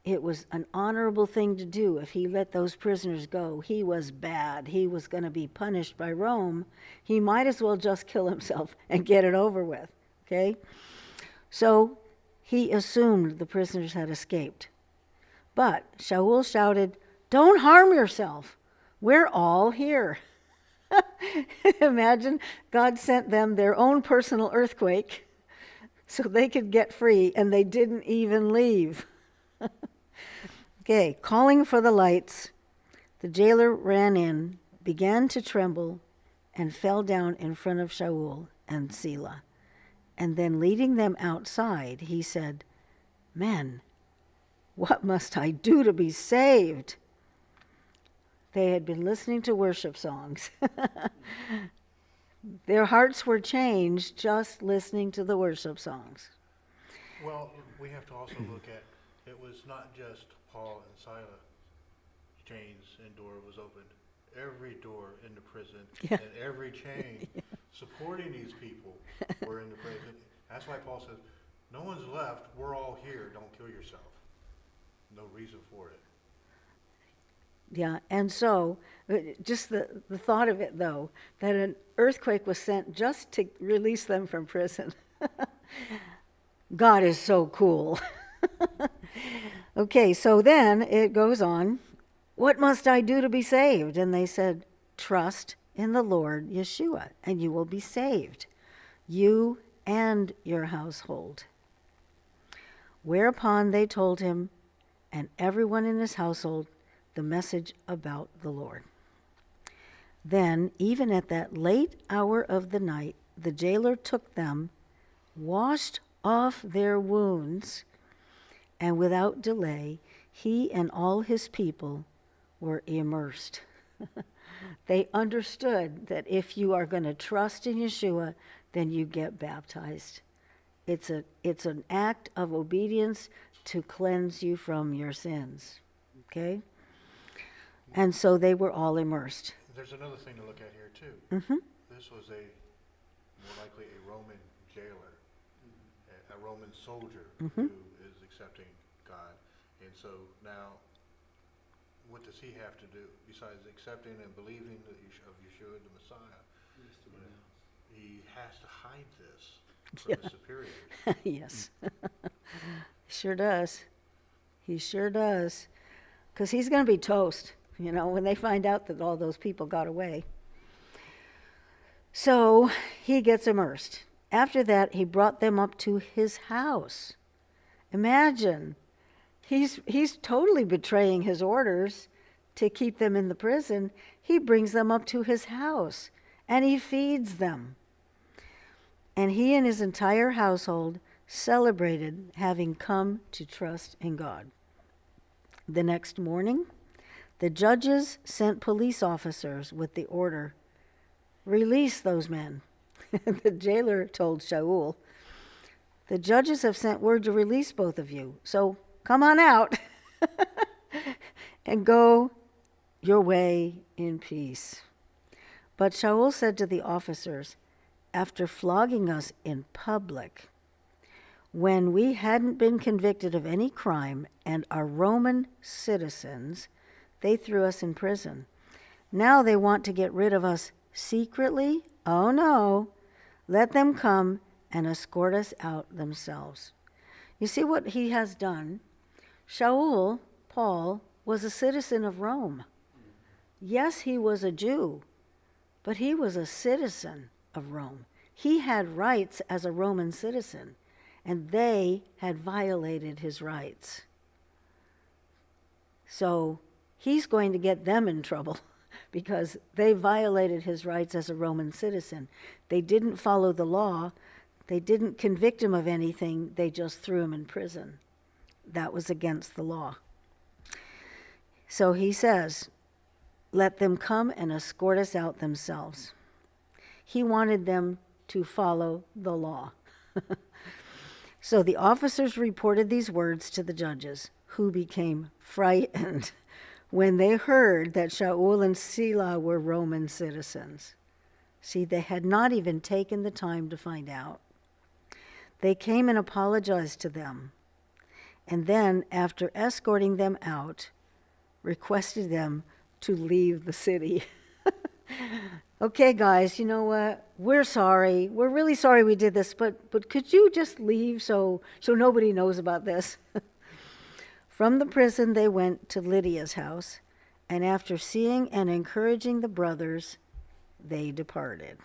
It was an honorable thing to do if he let those prisoners go. He was bad. He was going to be punished by Rome. He might as well just kill himself and get it over with, okay? So he assumed the prisoners had escaped. But Shaul shouted, "Don't harm yourself. We're all here." Imagine God sent them their own personal earthquake so they could get free, and they didn't even leave. Okay, calling for the lights, the jailer ran in, began to tremble, and fell down in front of Shaul and Selah. And then leading them outside, he said, "Men, what must I do to be saved?" They had been listening to worship songs. Their hearts were changed just listening to the worship songs. Well, we have to also look at, it was not just Paul and Silas' chains and door was opened. Every door in the prison and every chain supporting these people were in the prison. That's why Paul says, no one's left, we're all here, don't kill yourself. No reason for it. Yeah, and so just the thought of it, though, that an earthquake was sent just to release them from prison. God is so cool. Okay, so then it goes on. What must I do to be saved? And they said, trust in the Lord Yeshua, and you will be saved, you and your household. Whereupon they told him and everyone in his household the message about the Lord. Then, even at that late hour of the night, the jailer took them, washed off their wounds, and without delay, he and all his people were immersed. They understood that if you are going to trust in Yeshua, then you get baptized. It's an act of obedience to cleanse you from your sins. Okay? And so they were all immersed. There's another thing to look at here, too. Mm-hmm. This was more likely a Roman jailer, a Roman soldier who is accepting God. And so now, what does he have to do besides accepting and believing that of Yeshua the Messiah? He has to renounce. He has to hide this Yeah. from his superiors. Yes. Sure does. He sure does. Because he's going to be toast, when they find out that all those people got away. So he gets immersed. After that, he brought them up to his house. Imagine. He's totally betraying his orders to keep them in the prison. He brings them up to his house, and he feeds them. And he and his entire household celebrated having come to trust in God. The next morning, the judges sent police officers with the order, "Release those men." The jailer told Shaul, "The judges have sent word to release both of you, so come on out and go your way in peace." But Shaul said to the officers, "After flogging us in public, when we hadn't been convicted of any crime and are Roman citizens, they threw us in prison. Now they want to get rid of us secretly? Oh no, let them come and escort us out themselves." You see what he has done? Shaul, Paul, was a citizen of Rome. Yes, he was a Jew, but he was a citizen of Rome. He had rights as a Roman citizen, and they had violated his rights. So he's going to get them in trouble because they violated his rights as a Roman citizen. They didn't follow the law. They didn't convict him of anything. They just threw him in prison. That was against the law. So he says, "Let them come and escort us out themselves." He wanted them to follow the law. So the officers reported these words to the judges, who became frightened when they heard that Shaul and Silah were Roman citizens. See, they had not even taken the time to find out. They came and apologized to them, and then, after escorting them out, requested them to leave the city. "Okay, guys, you know what? We're sorry. We're really sorry we did this, but could you just leave so nobody knows about this?" From the prison, they went to Lydia's house, and after seeing and encouraging the brothers, they departed.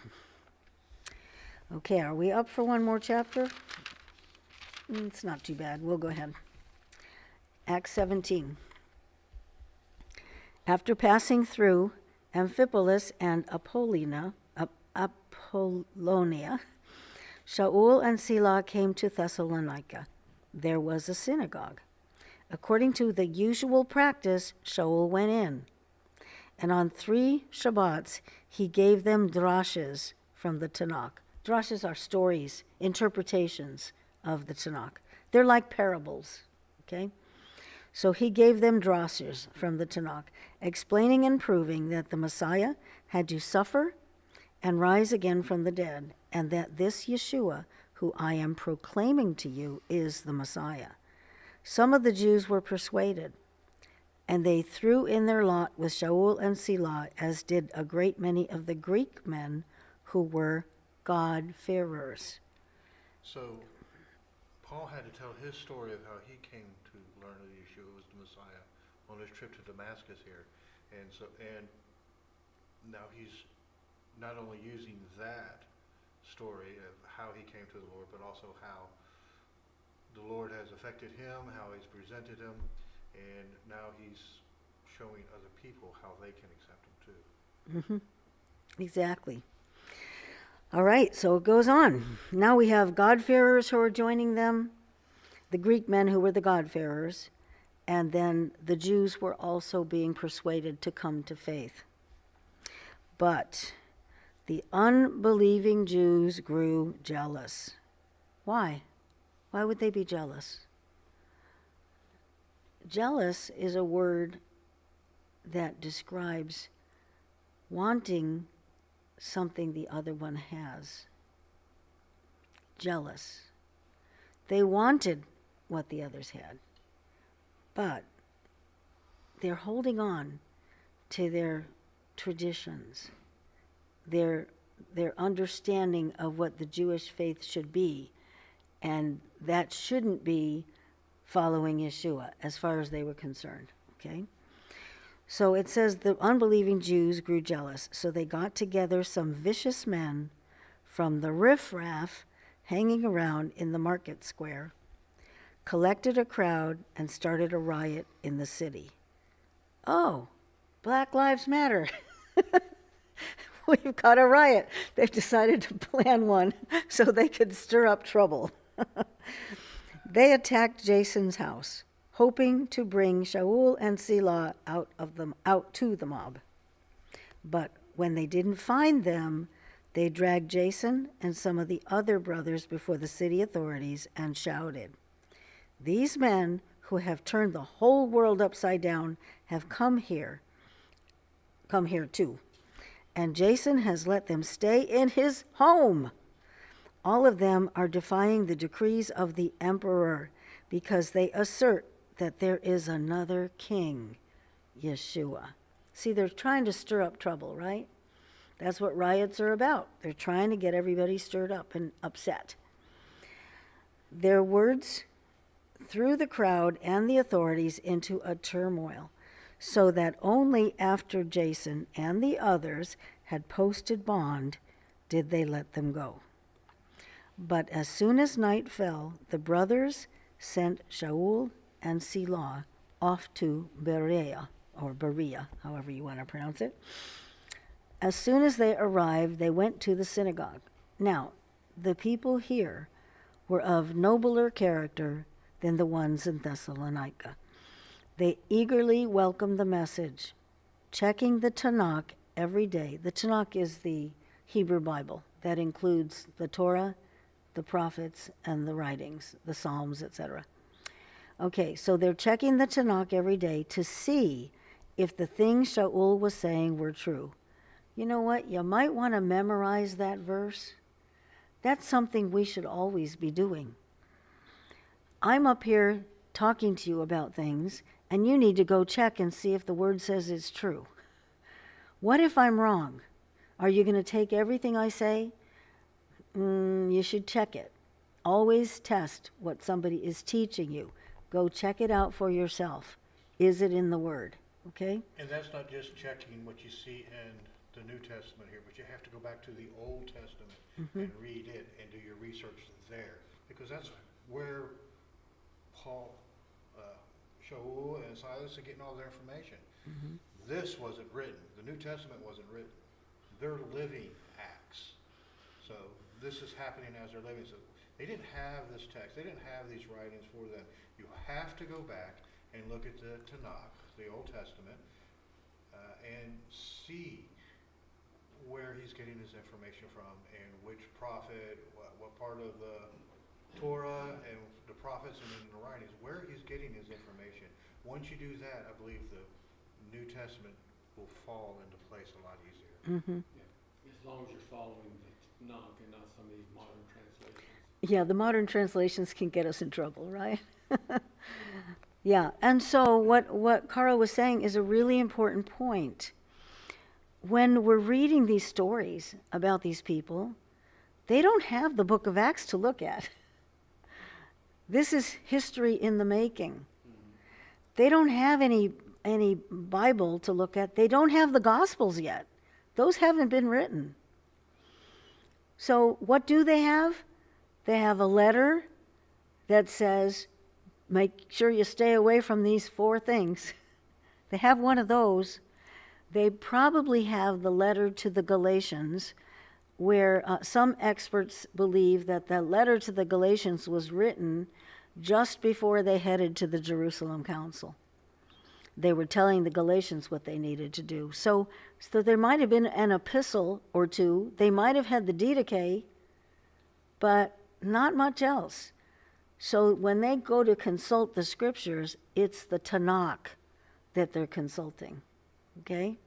Okay, are we up for one more chapter? It's not too bad. We'll go ahead. Acts 17. After passing through Amphipolis and Apollonia, Shaul and Silah came to Thessalonica. There was a synagogue. According to the usual practice, Shaul went in, and on 3 Shabbats he gave them drashes from the Tanakh. Drashes are stories, interpretations of the Tanakh. They're like parables, okay? So he gave them drashes from the Tanakh, explaining and proving that the Messiah had to suffer and rise again from the dead, and that this Yeshua, who I am proclaiming to you, is the Messiah. Some of the Jews were persuaded, and they threw in their lot with Shaul and Silah, as did a great many of the Greek men who were God-fearers. So Paul had to tell his story of how he came to learn that Yeshua was the Messiah on his trip to Damascus here. And now he's not only using that story of how he came to the Lord, but also how the Lord has affected him, how he's presented him, and now he's showing other people how they can accept him too. Mm-hmm. Exactly. All right, so it goes on. Now we have God-fearers who are joining them, the Greek men who were the God-fearers, and then the Jews were also being persuaded to come to faith. But the unbelieving Jews grew jealous. Why? Why would they be jealous? Jealous is a word that describes wanting something the other one has. Jealous. They wanted what the others had. But they're holding on to their traditions, their understanding of what the Jewish faith should be, and that shouldn't be following Yeshua as far as they were concerned, okay? So it says the unbelieving Jews grew jealous, so they got together some vicious men from the riffraff hanging around in the market square, collected a crowd, and started a riot in the city. Oh, Black Lives Matter. We've got a riot. They've decided to plan one so they could stir up trouble. They attacked Jason's house, hoping to bring Shaul and Selah out to the mob. But when they didn't find them, they dragged Jason and some of the other brothers before the city authorities and shouted, "These men who have turned the whole world upside down have come here too. And Jason has let them stay in his home. All of them are defying the decrees of the emperor because they assert that there is another king, Yeshua." See, they're trying to stir up trouble, right? That's what riots are about. They're trying to get everybody stirred up and upset. Their words threw the crowd and the authorities into a turmoil, so that only after Jason and the others had posted bond did they let them go. But as soon as night fell, the brothers sent Shaul and Selah off to Berea, or Berea, however you want to pronounce it. As soon as they arrived, they went to the synagogue. Now, the people here were of nobler character than the ones in Thessalonica. They eagerly welcomed the message, checking the Tanakh every day. The Tanakh is the Hebrew Bible that includes the Torah, the prophets, and the writings, the Psalms, etc. Okay, so they're checking the Tanakh every day to see if the things Shaul was saying were true. You know what? You might want to memorize that verse. That's something we should always be doing. I'm up here talking to you about things, and you need to go check and see if the word says it's true. What if I'm wrong? Are you going to take everything I say? You should check it. Always test what somebody is teaching you. Go check it out for yourself. Is it in the Word? Okay? And that's not just checking what you see in the New Testament here, but you have to go back to the Old Testament and read it and do your research there. Because that's where Paul, Shaul, and Silas are getting all their information. This wasn't written. The New Testament wasn't written. They're living acts. So this is happening as they're living. So they didn't have this text. They didn't have these writings for them. You have to go back and look at the Tanakh, the Old Testament, and see where he's getting his information from and which prophet, what part of the Torah and the prophets and in the writings, where he's getting his information. Once you do that, I believe the New Testament will fall into place a lot easier. Yeah, as long as you're following the Tanakh and not some of these modern translations. Yeah, the modern translations can get us in trouble, right? Yeah, and so what Carl was saying is a really important point. When we're reading these stories about these people, they don't have the book of Acts to look at. This is history in the making. They don't have any Bible to look at. They don't have the Gospels yet. Those haven't been written. So what do they have? They have a letter that says, make sure you stay away from these 4 things. They have one of those. They probably have the letter to the Galatians, where some experts believe that the letter to the Galatians was written just before they headed to the Jerusalem Council. They were telling the Galatians what they needed to do. So there might have been an epistle or 2. They might have had the Didache, but not much else. So when they go to consult the scriptures, it's the Tanakh that they're consulting. Okay?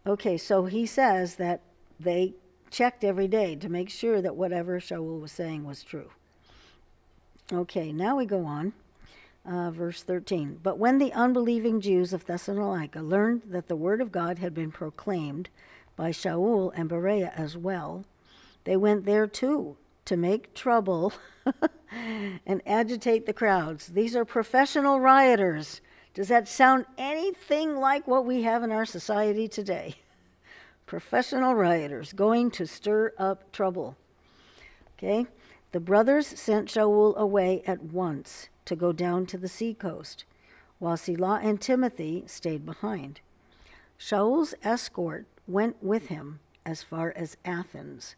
Okay, so he says that they checked every day to make sure that whatever Shaul was saying was true. Okay, now we go on. verse 13. But when the unbelieving Jews of Thessalonica learned that the word of God had been proclaimed by Shaul and Berea as well, they went there too to make trouble and agitate the crowds. These are professional rioters. Does that sound anything like what we have in our society today? Professional rioters going to stir up trouble. Okay? The brothers sent Shaul away at once to go down to the seacoast, while Silah and Timothy stayed behind. Shaul's escort went with him as far as Athens,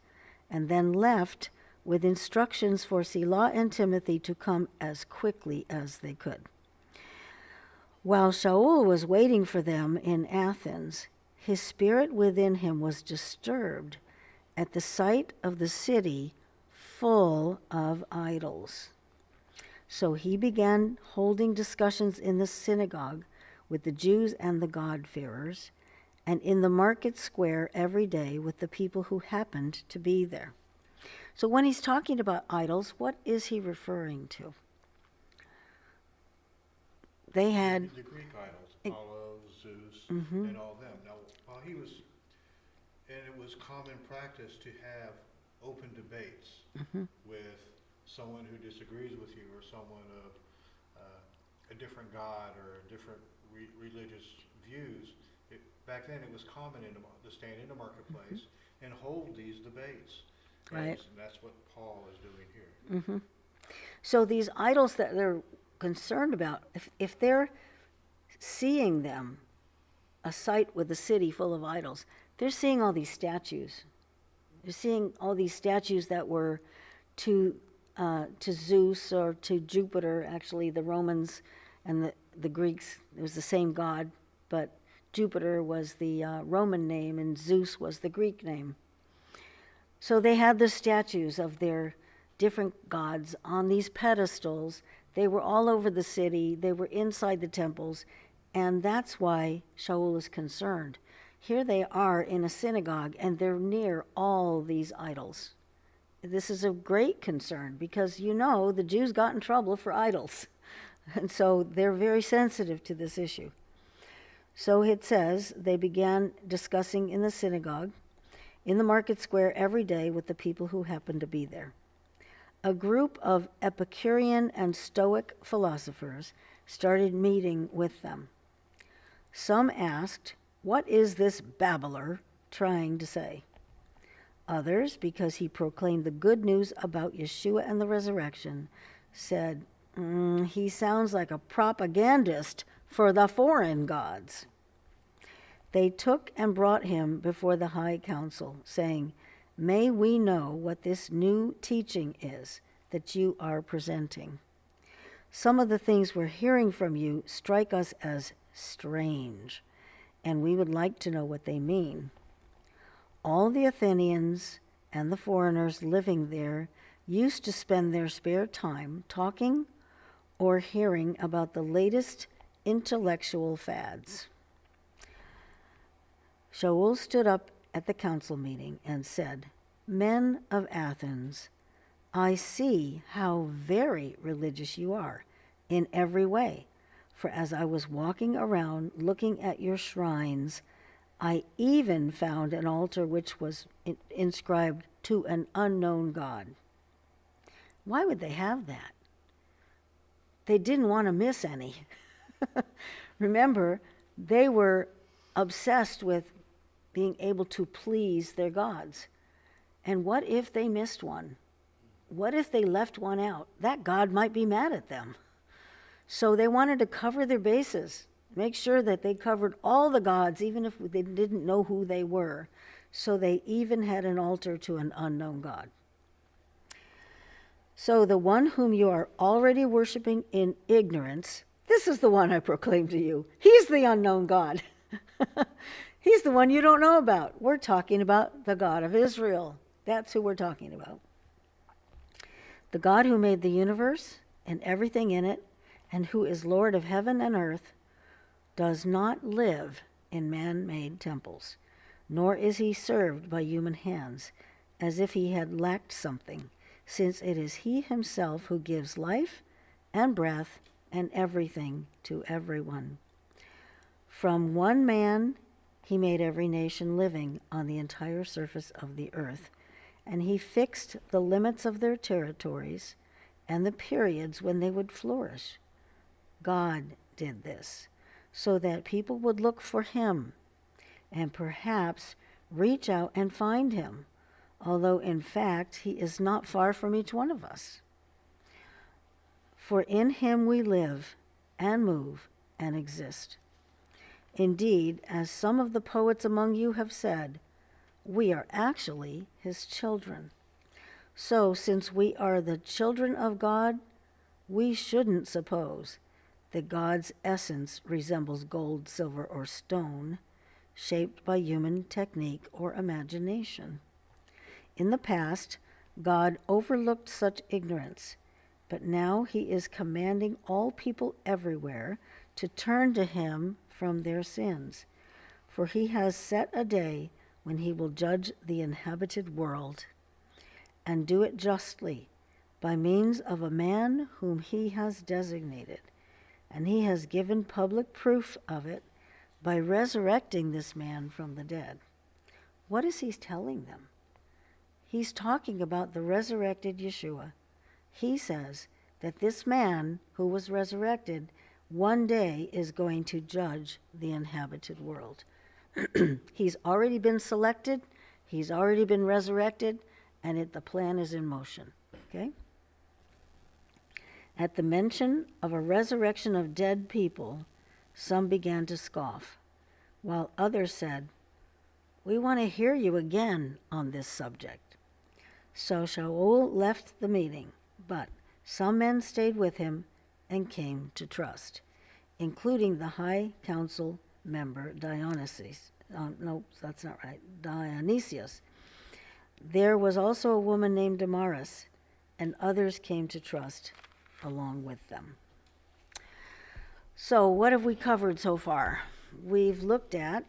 and then left with instructions for Silah and Timothy to come as quickly as they could. While Shaul was waiting for them in Athens, his spirit within him was disturbed at the sight of the city full of idols. So he began holding discussions in the synagogue with the Jews and the God-fearers, and in the market square every day with the people who happened to be there. So when he's talking about idols, what is he referring to? They had The Greek idols, Apollo, Zeus, and all them. Now, while he was, and it was common practice to have open debates with someone who disagrees with you, or someone of a different God or different religious views. Back then, it was common to stand in the marketplace and hold these debates. Right. And that's what Paul is doing here. So these idols that they're concerned about, if they're seeing them, a site with a city full of idols, they're seeing all these statues. They're seeing all these statues that were to Zeus or to Jupiter. Actually, the Romans and the Greeks, it was the same god, but Jupiter was the Roman name and Zeus was the Greek name. So they had the statues of their different gods on these pedestals. They were all over the city. They were inside the temples. And that's why Shaul is concerned. Here they are in a synagogue, and they're near all these idols. This is a great concern because, the Jews got in trouble for idols. And so they're very sensitive to this issue. So it says they began discussing in the synagogue, in the market square every day with the people who happened to be there. A group of Epicurean and Stoic philosophers started meeting with them. Some asked, "What is this babbler trying to say?" Others, because he proclaimed the good news about Yeshua and the resurrection, said, "He sounds like a propagandist for the foreign gods." They took and brought him before the high council, saying, "May we know what this new teaching is that you are presenting? Some of the things we're hearing from you strike us as strange, and we would like to know what they mean." All the Athenians and the foreigners living there used to spend their spare time talking or hearing about the latest intellectual fads. Shaul stood up at the council meeting and said, "Men of Athens, I see how very religious you are in every way. For as I was walking around looking at your shrines, I even found an altar which was inscribed to an unknown God." Why would they have that? They didn't want to miss any. Remember, they were obsessed with being able to please their gods. And what if they missed one? What if they left one out? That god might be mad at them. So they wanted to cover their bases, make sure that they covered all the gods, even if they didn't know who they were. So they even had an altar to an unknown god. So the one whom you are already worshiping in ignorance, this is the one I proclaim to you. He's the unknown God. He's the one you don't know about. We're talking about the God of Israel. That's who we're talking about. The God who made the universe and everything in it, and who is Lord of heaven and earth, does not live in man-made temples, nor is he served by human hands, as if he had lacked something, since it is he himself who gives life and breath and everything to everyone. From one man he made every nation living on the entire surface of the earth, and he fixed the limits of their territories and the periods when they would flourish. God did this so that people would look for him and perhaps reach out and find him, although in fact he is not far from each one of us. For in him we live and move and exist. Indeed, as some of the poets among you have said, we are actually his children. So, since we are the children of God, we shouldn't suppose that God's essence resembles gold, silver, or stone, shaped by human technique or imagination. In the past, God overlooked such ignorance, but now he is commanding all people everywhere to turn to him from their sins, for he has set a day when he will judge the inhabited world, and do it justly by means of a man whom he has designated, and he has given public proof of it by resurrecting this man from the dead. What is he telling them? He's talking about the resurrected Yeshua. He says that this man who was resurrected one day is going to judge the inhabited world. He's already been selected, he's already been resurrected, and the plan is in motion. Okay? At the mention of a resurrection of dead people, some began to scoff, while others said, "We want to hear you again on this subject." So Shaul left the meeting, but some men stayed with him and came to trust, including the high council member Dionysius. Dionysius. There was also a woman named Damaris, and others came to trust along with them. So what have we covered so far? We've looked at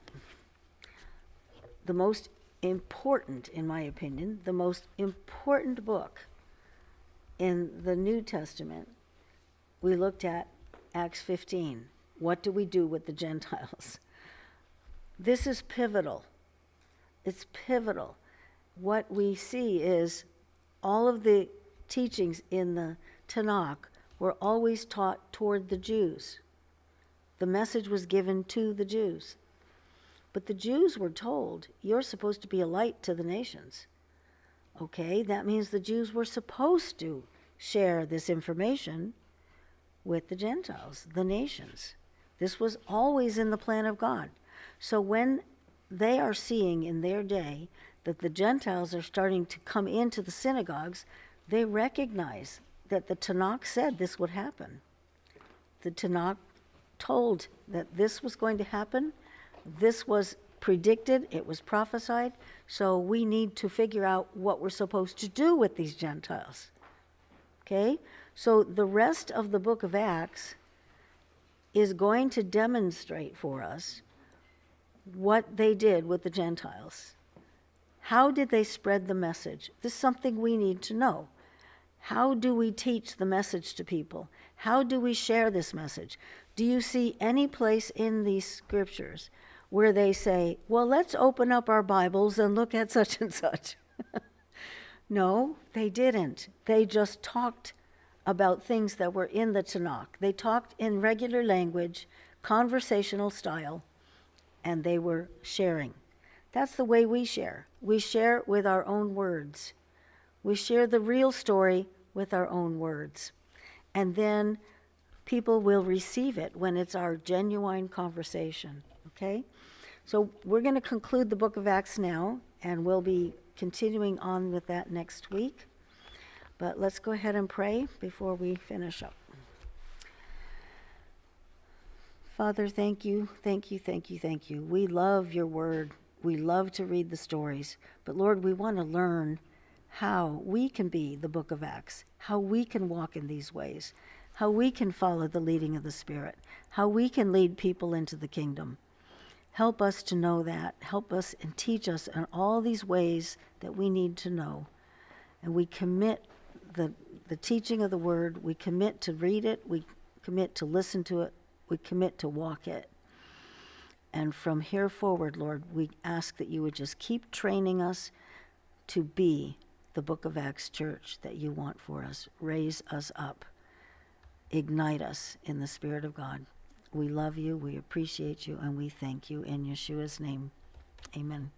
the most important, in my opinion, the most important book in the New Testament. We looked at Acts 15. What do we do with the Gentiles? This is pivotal. It's pivotal. What we see is all of the teachings in the Tanakh were always taught toward the Jews. The message was given to the Jews. But the Jews were told, you're supposed to be a light to the nations. Okay, that means the Jews were supposed to share this information with the Gentiles, the nations. This was always in the plan of God. So when they are seeing in their day that the Gentiles are starting to come into the synagogues, they recognize that the Tanakh said this would happen. The Tanakh told that this was going to happen. This was predicted. It was prophesied. So we need to figure out what we're supposed to do with these Gentiles. Okay? So the rest of the book of Acts is going to demonstrate for us what they did with the Gentiles. How did they spread the message? This is something we need to know. How do we teach the message to people? How do we share this message? Do you see any place in these scriptures where they say, well, let's open up our Bibles and look at such and such? No, they didn't. They just talked about things that were in the Tanakh. They talked in regular language, conversational style, and they were sharing. That's the way we share. We share with our own words. We share the real story with our own words. And then people will receive it when it's our genuine conversation, okay? So we're going to conclude the book of Acts now, and we'll be continuing on with that next week. But let's go ahead and pray before we finish up. Father, thank you, thank you, thank you, thank you. We love your word. We love to read the stories. But Lord, we want to learn how we can be the book of Acts, how we can walk in these ways, how we can follow the leading of the Spirit, how we can lead people into the kingdom. Help us to know that. Help us and teach us in all these ways that we need to know. And we commit the teaching of the word. We commit to read it. We commit to listen to it. We commit to walk it. And from here forward, Lord, we ask that you would just keep training us to be the Book of Acts church that you want for us. Raise us up. Ignite us in the Spirit of God. We love you, we appreciate you, and we thank you in Yeshua's name. Amen.